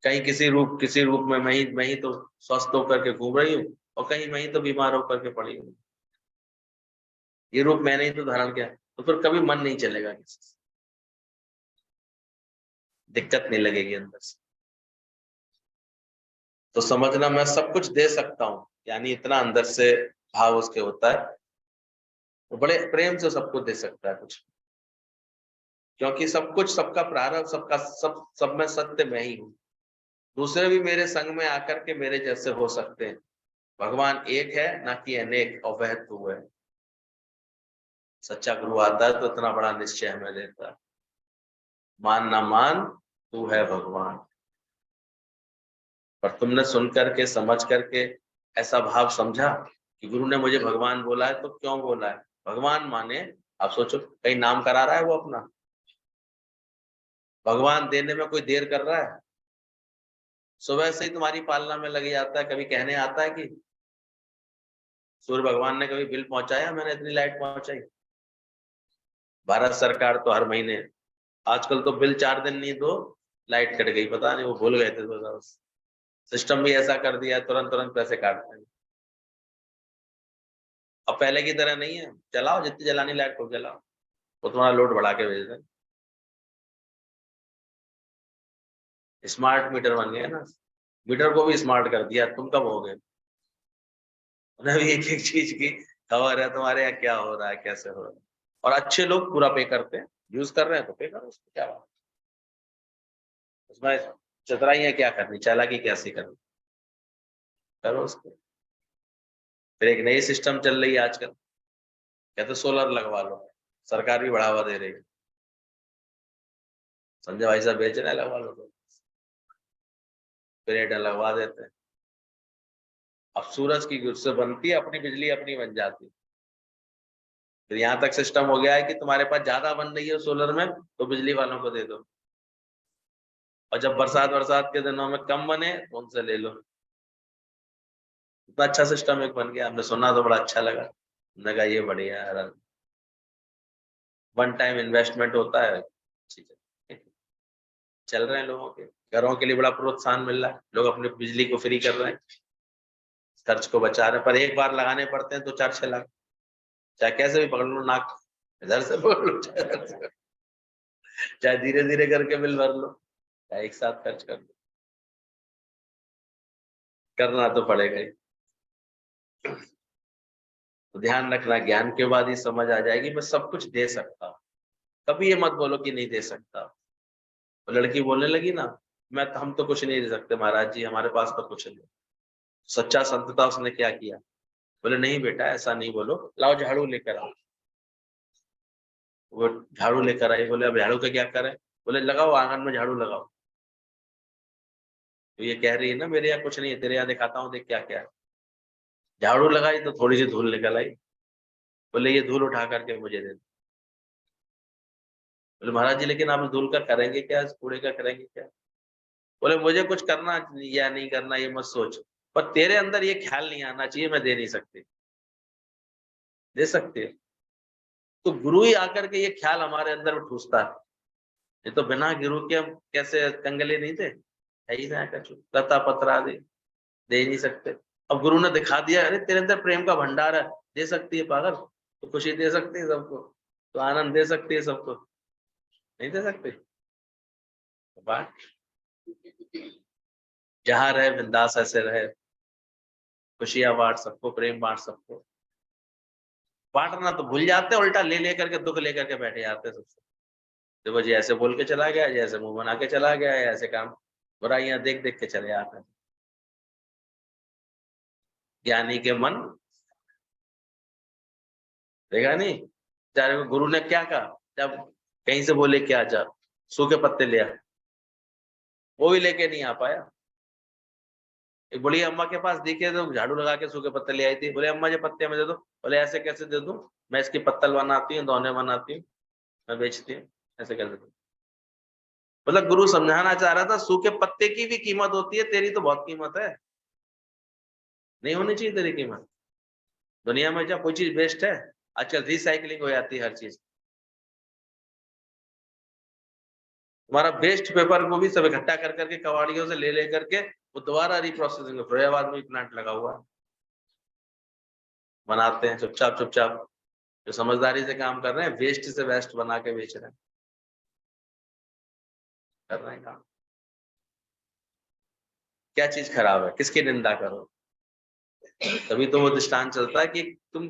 कहीं किसी रूप में मैं ही तो स्वस्थ होकर के घूम रही हूँ, और कहीं मैं ही तो बीमार होकर के पड़ी हूँ। ये रूप मैंने ही तो धारण किया, तो फिर कभी मन नहीं चलेगा किसी से, दिक्कत नहीं लगेगी अंदर से। तो समझना मैं सब कुछ दे सकता हूँ, यानी इतना अंदर से भाव उसके होता है, वो बड़े प्रेम से सब कुछ दे सकता है कुछ, क्योंकि सब कुछ, सबका प्रारंभ, सबका सब में सत्य मैं ही हूँ। दूसरे भी मेरे संग में आकर के मेरे जैसे हो सकते हैं। भगवान एक है, ना कि अनेक, और वह तू है। सच्चा गुरु आता है तो इतना बड़ा निश्चय हमें देता है, मान ना मान तू है भगवान। पर तुमने सुन करके, समझ करके ऐसा भाव समझा कि गुरु ने मुझे भगवान बोला है, तो क्यों बोला है? भगवान माने, आप सोचो कहीं नाम करा रहा है वो अपना? भगवान देने में कोई देर कर रहा है? सुबह से ही तुम्हारी पालना में लग जाता है, कभी कहने आता है कि सूर्य भगवान ने कभी बिल पहुंचाया, मैंने इतनी लाइट पहुंचाई? भारत सरकार तो हर महीने, आजकल तो बिल 4 दिन नहीं दो लाइट कट गई, पता नहीं वो भूल गए थे, तो सिस्टम भी ऐसा कर दिया, तुरंत तुरंत पैसे काटते हैं। अब पहले की तरह नहीं है, चलाओ जितनी जलानी लाइट को जलाओ, वो तुम्हारा लोड बढ़ा के भेज दें। स्मार्ट मीटर बन गए ना, मीटर को भी स्मार्ट कर दिया, तुम कब हो गए? उन्हें भी एक एक चीज की खबर है तुम्हारे यहाँ क्या हो रहा है, कैसे हो रहा है। और अच्छे लोग पूरा पे करते हैं, यूज कर रहे हैं तो पे करो, उसमें क्या बात, उसमें चतुराइयां क्या करनी, चालाकी कैसी करनी, करो उसको। फिर एक नई सिस्टम चल रही है आजकल, कहते सोलर लगवा लो, सरकार भी बढ़ावा दे रही है। संजय भाई साहब बेच रहे हैं, लगवा लो तो, प्लेट लगवा देते हैं। अब सूरज की से बनती है अपनी बिजली, अपनी बन जाती है। फिर यहाँ तक सिस्टम हो गया है कि तुम्हारे पास ज्यादा बन रही है सोलर में तो बिजली वालों को दे दो, और जब बरसात बरसात के दिनों में कम बने तो उनसे ले लो। इतना अच्छा सिस्टम एक बन गया, हमने सुना तो बड़ा अच्छा लगा, हमने कहा ये बढ़िया है, वन टाइम इन्वेस्टमेंट होता है, चल रहे हैं लोगों के घरों के लिए बड़ा प्रोत्साहन मिल रहा है, लोग अपनी बिजली को फ्री कर रहे हैं, खर्च को बचा रहे हैं। पर एक बार लगाने पड़ते हैं तो 4-6 लाख, चाहे कैसे भी पकड़ लो, नाक इधर से पकड़ लो, चाहे धीरे धीरे करके बिल भर लो, चाहे एक साथ खर्च कर लो, करना तो पड़ेगा ही। तो ध्यान रखना, ज्ञान के बाद ही समझ आ जाएगी मैं सब कुछ दे सकता हूँ। कभी ये मत बोलो कि नहीं दे सकता। तो लड़की बोलने लगी ना, हम तो कुछ नहीं दे सकते महाराज जी, हमारे पास तो कुछ नहीं। सच्चा संत था, उसने क्या किया? बोले नहीं बेटा ऐसा नहीं बोलो, लाओ झाड़ू लेकर आओ। वो झाड़ू लेकर आई, बोले अब झाड़ू का क्या करें? बोले लगाओ आंगन में झाड़ू लगाओ। तो ये कह रही है ना मेरे यहाँ कुछ नहीं है, तेरे यहाँ दिखाता हूँ देख क्या क्या है। झाड़ू लगाई तो थोड़ी सी धूल निकल आई, बोले ये धूल उठा करके मुझे दे दो। बोले महाराज जी लेकिन आप धूल का करेंगे क्या, इस कूड़े का करेंगे क्या? बोले मुझे कुछ करना या नहीं करना ये मत सोच, पर तेरे अंदर ये ख्याल नहीं आना चाहिए मैं दे नहीं सकती। दे सकते है तो गुरु ही आकर के ये ख्याल हमारे अंदर ठूसता है। ये तो बिना गुरु के हम कैसे कंगले नहीं थे, है ही ना कुछ लता पत्रा दे ही नहीं सकते। अब गुरु ने दिखा दिया, अरे तेरे अंदर प्रेम का भंडार है, दे सकती है पागल, तो खुशी दे सकती है सबको, तो आनंद दे सकती है सबको, नहीं दे सकते? बात जहाँ रहे बिंदास ऐसे रहे, खुशियां बांट सबको, प्रेम बांट सबको। बांटना तो भूल जाते हैं, उल्टा ले लेकर के दुख लेकर के बैठे जाते हैं सबसे। देखो जी ऐसे बोल के चला गया, जैसे मुंह बना के चला गया, ऐसे काम बुराइयां देख देख के चले आते हैं। ज्ञानी के मन देखा नहीं, बेचारे को गुरु ने क्या कहा, जब कहीं से बोले क्या जा सूखे पत्ते ले आ, वो भी लेके नहीं आ पाया। एक बड़ी अम्मा के पास दिखे तो झाड़ू लगा के सूखे पत्ते ले आई थी, बोले अम्मा जी पत्ते में दे दो, बोले ऐसे कैसे दे दूं, मैं इसकी पत्तल बनाती हूँ, दोने बनाती हूँ, मैं बेचती हूँ, ऐसे कर देती हूँ। मतलब गुरु समझाना चाह रहा था सूखे पत्ते की भी कीमत होती है, तेरी तो बहुत कीमत है, नहीं होनी चाहिए तेरी कीमत। दुनिया में जब कोई चीज वेस्ट है, आजकल रिसाइकलिंग हो जाती है हर चीज। तुम्हारा वेस्ट पेपर को भी सब इकट्ठा कर करके कबाड़ियों से ले करके वो दोबारा रिप्रोसेसिंग, फरीदाबाद में प्लांट लगा हुआ है, बनाते हैं चुपचाप चुपचाप, जो समझदारी से काम कर रहे हैं, वेस्ट से बेस्ट बना के बेच रहे हैं, कर रहे हैं काम। क्या चीज खराब है, किसकी निंदा करो? तभी तो वो दृष्टांत चलता है कि तुम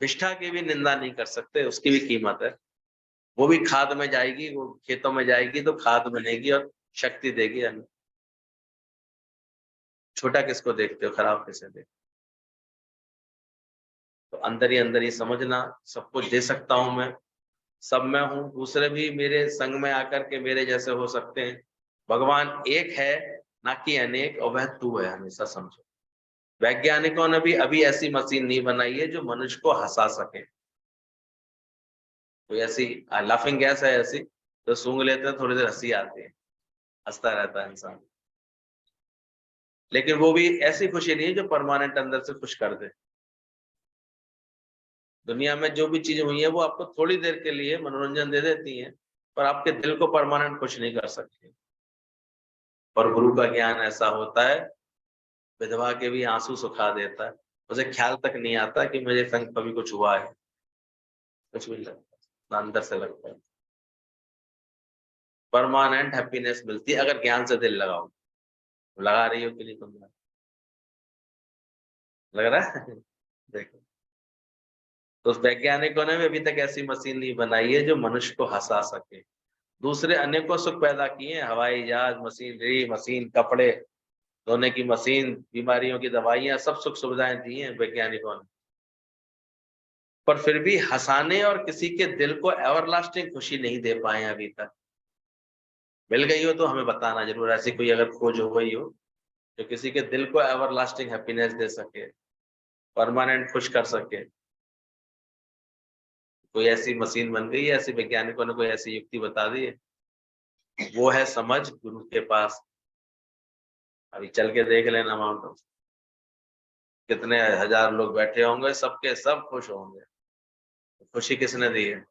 विष्ठा की भी निंदा नहीं कर सकते, उसकी भी कीमत है। वो भी खाद में जाएगी, वो खेतों में जाएगी तो खाद बनेगी और शक्ति देगी अन्न। छोटा किसको देखते हो, खराब किसे देखते हो? तो अंदर ही समझना, सब कुछ दे सकता हूं मैं, सब मैं हूं, दूसरे भी मेरे संग में आकर के मेरे जैसे हो सकते हैं। भगवान एक है, ना कि अनेक, और वह तू है, हमेशा समझो। वैज्ञानिकों ने भी अभी ऐसी मशीन नहीं बनाई है जो मनुष्य को हंसा सके। कोई ऐसी लाफिंग गैस है ऐसी, तो सूंघ लेते हैं, थोड़ी देर हंसी आती है, हंसता रहता है इंसान। लेकिन वो भी ऐसी खुशी नहीं है जो परमानेंट अंदर से खुश कर दे। दुनिया में जो भी चीजें हुई है वो आपको थोड़ी देर के लिए मनोरंजन दे देती हैं, पर आपके दिल को परमानेंट खुश नहीं कर सकती। और गुरु का ज्ञान ऐसा होता है, विधवा के भी आंसू सुखा देता है। उसे ख्याल तक नहीं आता कि मेरे संग कभी कुछ हुआ है, कुछ भी लगता है, अंदर से लगता है। परमानेंट हैप्पीनेस मिलती है अगर ज्ञान से दिल लगाओ। लगा रही हो कि नहीं तुम? लग रहा है? देखो, तो वैज्ञानिकों ने भी अभी तक ऐसी मशीन नहीं बनाई है जो मनुष्य को हंसा सके। दूसरे अनेकों सुख पैदा किए हैं, हवाई जहाज, मशीनरी, मशीन, कपड़े धोने की मशीन, बीमारियों की दवाइयां, सब सुख सुविधाएं दी हैं वैज्ञानिकों ने। पर फिर भी हंसाने और किसी के दिल को एवरलास्टिंग खुशी नहीं दे पाए हैं अभी तक। मिल गई हो तो हमें बताना जरूर, ऐसी कोई अगर खोज हो गई हो जो किसी के दिल को एवरलास्टिंग हैप्पीनेस दे सके, परमानेंट खुश कर सके। कोई ऐसी मशीन बन गई है, ऐसी वैज्ञानिकों ने कोई ऐसी युक्ति बता दी है? वो है समझ गुरु के पास। अभी चल के देख लेना माउंट आबू, कितने हजार लोग बैठे होंगे, सबके सब खुश होंगे। खुशी किसने दी है?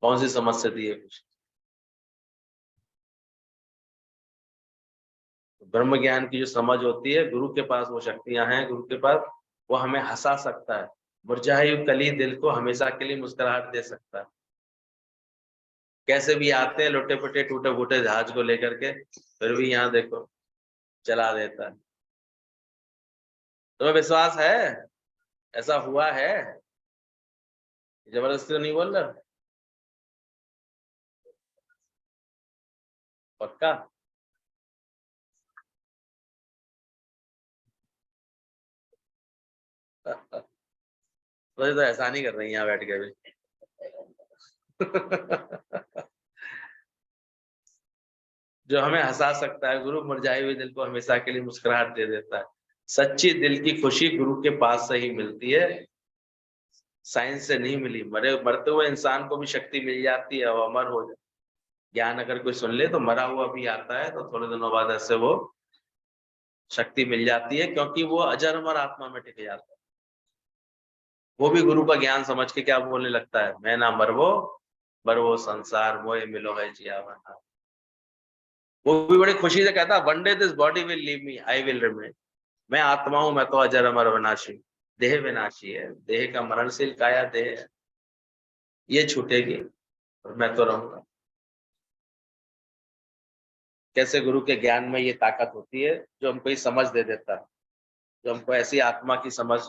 कौन सी समझ से दी है खुशी? ब्रह्म ज्ञान की जो समझ होती है, गुरु के पास वो शक्तियां हैं, गुरु के पास वो हमें हंसा सकता है। मुरझाई हुई कली दिल को हमेशा के लिए मुस्कुराहट दे सकता है। कैसे भी आते हैं लुटे पुटे टूटे फूटे जहाज को लेकर के, फिर भी यहाँ देखो चला देता है। तुम्हें विश्वास है ऐसा हुआ है? जबरदस्ती तो नहीं बोल रहा? पक्का? मुझे तो ऐसा नहीं कर रही यहाँ बैठ के भी। जो हमें हंसा सकता है, गुरु मुरझाए हुए दिल को हमेशा के लिए मुस्कुराहट दे देता है। सच्ची दिल की खुशी गुरु के पास से ही मिलती है, साइंस से नहीं मिली। मरते हुए इंसान को भी शक्ति मिल जाती है, वो अमर हो जाए। ज्ञान अगर कोई सुन ले तो मरा हुआ भी आता है, तो थोड़े दिनों बाद ऐसे वो शक्ति मिल जाती है, क्योंकि वो अजर अमर आत्मा में टिक जाता है। वो भी गुरु का ज्ञान समझ के क्या बोलने लगता है, मैं ना मरवो मरवो संसार मोए मिलो है जियावन। वो भी बड़ी खुशी से कहता है, one day this body will leave me, I will remain. मैं आत्मा हूं, मैं तो अजर अमर विनाशी। देह विनाशी है, देह का मरणशील काया देह है, ये छूटेगी और मैं तो रहूंगा। कैसे गुरु के ज्ञान में ये ताकत होती है, जो हमको ये समझ दे देता है, जो हमको ऐसी आत्मा की समझ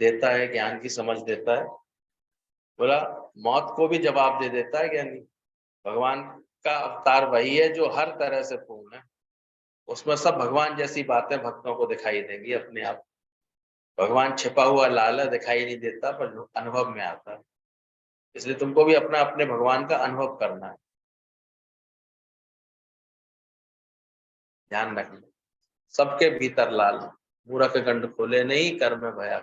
देता है, ज्ञान की समझ देता है। बोला मौत को भी जवाब दे देता है ज्ञानी। भगवान का अवतार वही है जो हर तरह से पूर्ण है। उसमें सब भगवान जैसी बातें भक्तों को दिखाई देंगी अपने आप। भगवान छिपा हुआ लाल है, दिखाई नहीं देता, पर अनुभव में आता है। इसलिए तुमको भी अपना अपने भगवान का अनुभव करना है। ध्यान रखना, सबके भीतर लाल, मूरख गंड खोले नहीं, कर में भया।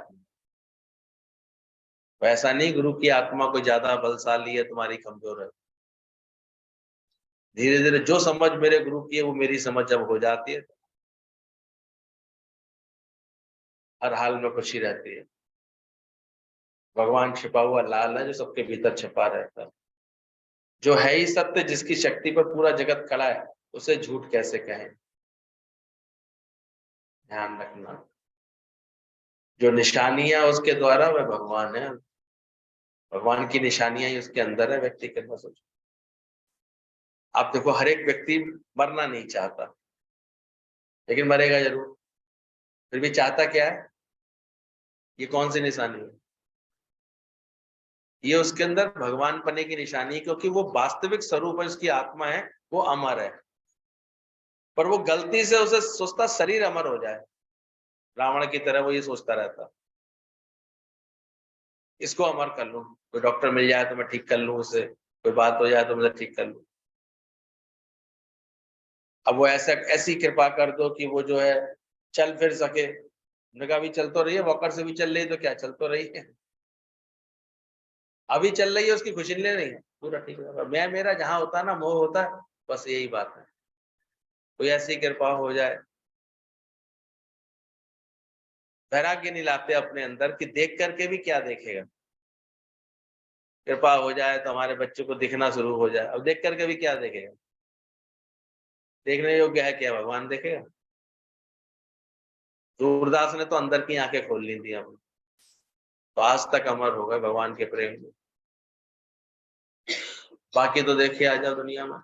वैसा नहीं गुरु की आत्मा कोई ज्यादा बलशाली है, तुम्हारी कमजोर है। धीरे धीरे जो समझ मेरे गुरु की है वो मेरी समझ जब हो जाती है, हर हाल में खुशी रहती है। भगवान छिपा हुआ लाल है जो सबके भीतर छिपा रहता है। जो है ही सत्य, जिसकी शक्ति पर पूरा जगत खड़ा है, उसे झूठ कैसे कहें। ध्यान रखना, जो निशानियां उसके द्वारा वह भगवान है। भगवान की निशानियां ही उसके अंदर है, व्यक्ति कितना सोचो। आप देखो हर एक व्यक्ति मरना नहीं चाहता, लेकिन मरेगा जरूर। फिर भी चाहता क्या है? ये कौन सी निशानी है? ये उसके अंदर भगवान पने की निशानी है, क्योंकि वो वास्तविक स्वरूप है, उसकी आत्मा है, वो अमर है। पर वो गलती से उसे सोचता शरीर अमर हो जाए, रावण की तरह वो ये सोचता रहता, इसको अमर कर लूं, कोई डॉक्टर मिल जाए तो मैं ठीक कर लूं उसे, कोई बात हो जाए तो मुझे ठीक कर लूं। अब वो ऐसी कृपा कर दो कि वो जो है चल फिर सके। उन्होंने कहा अभी चल तो रही है, वॉकर से भी चल रही है, तो क्या चल तो रही है, अभी चल रही है, उसकी खुशी ले रही है, पूरा ठीक है। मैं मेरा जहां होता है ना, मोह होता है, बस यही बात है। कोई ऐसी कृपा हो जाए, वैराग्य नहीं लाते अपने अंदर कि देख करके भी क्या देखेगा। कृपा हो जाए तो हमारे बच्चों को दिखना शुरू हो जाए, अब देख करके भी क्या देखेगा? देखने योग्य है क्या? भगवान देखेगा? सूरदास ने तो अंदर की आंखें खोल ली थी अपनी, तो आज तक अमर हो गए भगवान के प्रेम में। बाकी तो देखिए आ जाओ दुनिया में,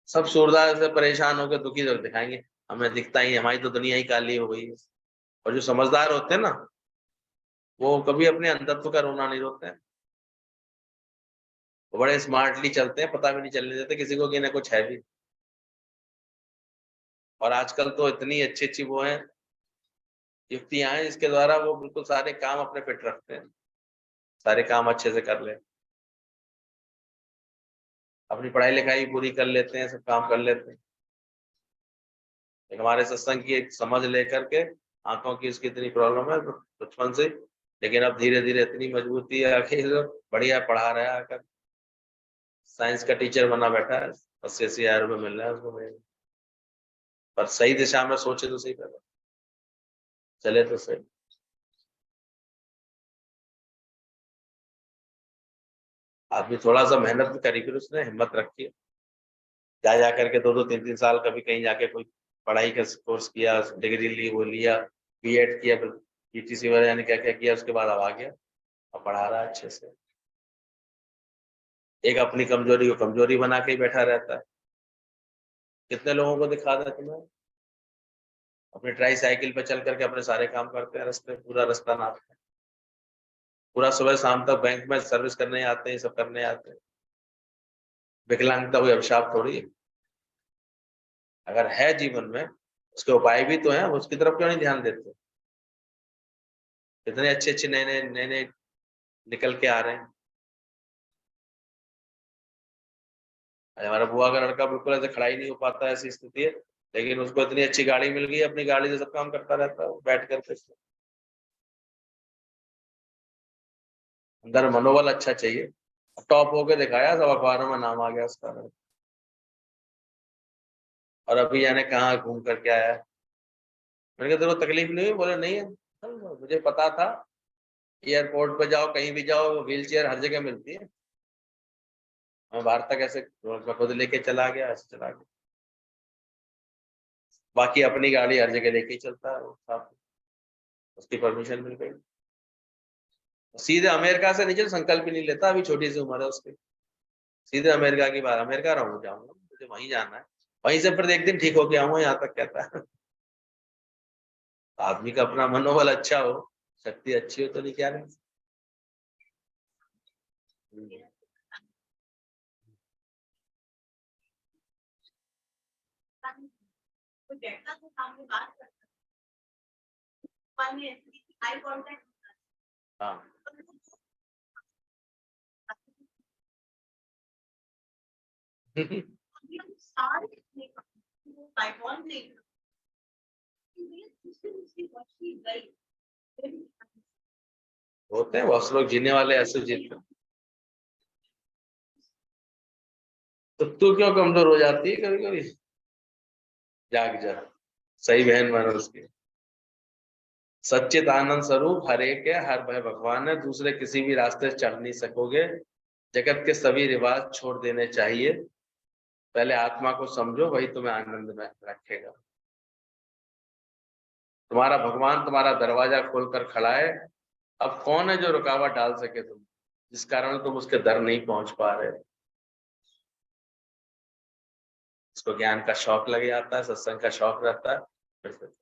सब सूरदास से परेशान होकर दुखी लोग दिखाएंगे, हमें दिखता ही, हमारी तो दुनिया ही काली हो गई है। और जो समझदार होते हैं ना, वो कभी अपने अंधत्व का रोना नहीं रोते हैं, वो बड़े स्मार्टली चलते हैं, पता भी नहीं चलने देते किसी को कि इन्हें कुछ है भी। और आजकल तो इतनी अच्छी अच्छी वो है, युक्तियां हैं, जिसके द्वारा वो बिल्कुल सारे काम अपने फिट रखते हैं, सारे काम अच्छे से कर ले, अपनी पढ़ाई लिखाई पूरी कर लेते हैं, सब काम कर लेते हैं। एक हमारे सत्संग की एक समझ लेकर के, आंखों की उसकी इतनी प्रॉब्लम है बचपन से, लेकिन अब धीरे धीरे इतनी मजबूती है, आखिर बढ़िया पढ़ा रहा है, आकर साइंस का टीचर बना बैठा है, 80,000 रुपये मिल रहा है उसको महीने। पर सही दिशा में सोचे तो सही कर रहा है, चले तो सही। आदमी थोड़ा सा मेहनत करी, फिर उसने हिम्मत रखी, जा करके 2-2 3-3 साल कभी कहीं जाके कोई पढ़ाई का कोर्स किया, डिग्री ली, वो लिया, बीएड किया, फिर पीटीसी वगैरह यानी क्या क्या किया, उसके बाद अब आ गया, अब पढ़ा रहा है अच्छे से। एक अपनी कमजोरी को कमजोरी बना के ही बैठा रहता है। कितने लोगों को दिखा दे तुम्हें, अपनी ट्राई साइकिल पे चल करके अपने सारे काम करते हैं, रास्ते पूरा रास्ता नापते हैं, पूरा सुबह शाम तक बैंक में सर्विस करने आते हैं, सब करने आते हैं। विकलांगता कोई अभिशाप थोड़ी है, अगर है जीवन में उसके उपाय भी तो हैं, उसकी तरफ क्यों नहीं ध्यान देते? इतने अच्छे अच्छे नए नए निकल के आ रहे हैं। आज हमारा बुआ का लड़का बिल्कुल ऐसे खड़ा ही नहीं हो पाता, ऐसी स्थिति है, लेकिन उसको इतनी अच्छी गाड़ी मिल गई, अपनी गाड़ी से सब काम करता रहता है बैठ करके। अंदर मनोबल अच्छा चाहिए, टॉप होके दिखाया, सब अखबारों में नाम आ गया उसका, और अभी जाने कहाँ घूम करके आया। मैंने कहा तेरे को तकलीफ नहीं हुई? बोले नहीं है, मुझे पता था, एयरपोर्ट पे जाओ, कहीं भी जाओ, व्हील चेयर हर जगह मिलती है, मैं बाहर तक ऐसे खुद लेके चला गया, ऐसे चला गया। बाकी अपनी गाड़ी हर जगह लेके ही चलता है वो साथ में, उसकी परमिशन मिल गई। सीधे अमेरिका से नीचे संकल्प ही नहीं लेता, अभी छोटी सी उम्र है उसकी, सीधे अमेरिका की बात, अमेरिका रहूँ जाऊंगा, मुझे वहीं जाना है, वहीं से फिर एक दिन ठीक होके आऊंगा, यहाँ तक कहता है। आदमी का अपना मनोबल अच्छा हो, शक्ति अच्छी हो, तो नहीं क्या नहीं। हाँ। होते हैं बहुत से लोग जीने वाले ऐसे जीते हैं। तो तू क्यों कमजोर हो जाती है कभी कभी? जाग जा, सही बहन बनो उसकी। सच्चित आनंद स्वरूप हर एक है, हर भय भगवान है, दूसरे किसी भी रास्ते से चढ़ नहीं सकोगे। जगत के सभी रिवाज छोड़ देने चाहिए, पहले आत्मा को समझो, वही तुम्हें आनंद में रखेगा। तुम्हारा भगवान तुम्हारा दरवाजा खोलकर खड़ा है, अब कौन है जो रुकावट डाल सके तुम, जिस कारण तुम उसके दर नहीं पहुंच पा रहे? उसको ज्ञान का शौक लग जाता है, सत्संग का शौक रहता है, फिर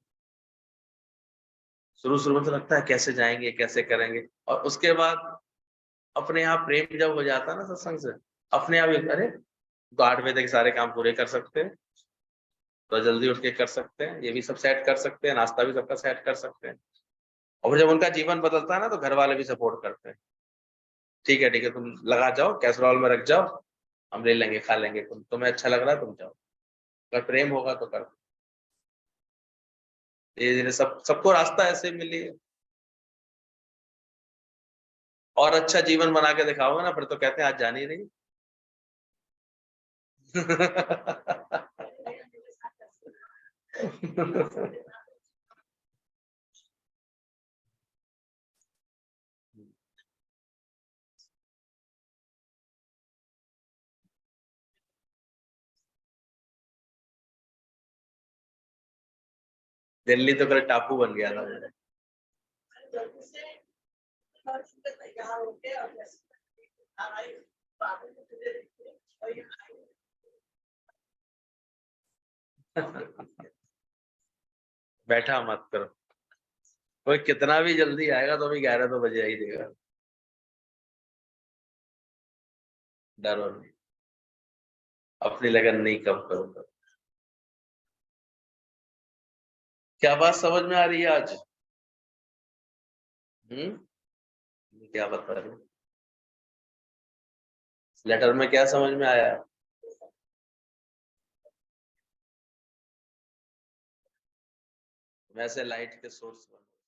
शुरू में तो लगता है कैसे जाएंगे, कैसे करेंगे, और उसके बाद अपने आप प्रेम जब हो जाता है ना सत्संग से, अपने आप अरे तो 8 बजे तक सारे काम पूरे कर सकते हैं, तो जल्दी उठ के कर सकते हैं, ये भी सब सेट कर सकते हैं, नाश्ता भी सबका सेट कर सकते हैं। और जब उनका जीवन बदलता है ना, तो घर वाले भी सपोर्ट करते हैं, ठीक है तुम लगा जाओ, कैसरॉल में रख जाओ, हम ले लेंगे, खा लेंगे, तुम्हें अच्छा लग रहा है तुम जाओ, अगर प्रेम होगा तो कर। धीरे धीरे सबको रास्ता ऐसे मिली है। और अच्छा जीवन बना के दिखाओगे ना, फिर तो कहते हैं आज जानी नहीं। दिल्ली तो कल टापू बन गया था मेरा। बैठा मत करो, कोई कितना भी जल्दी आएगा तो भी 11 तो बजे ही देगा, डरो नहीं, अपनी लगन नहीं कम करो। क्या बात समझ में आ रही है आज? क्या बता रहे हो? लेटर में क्या समझ में आया? वैसे लाइट के सोर्स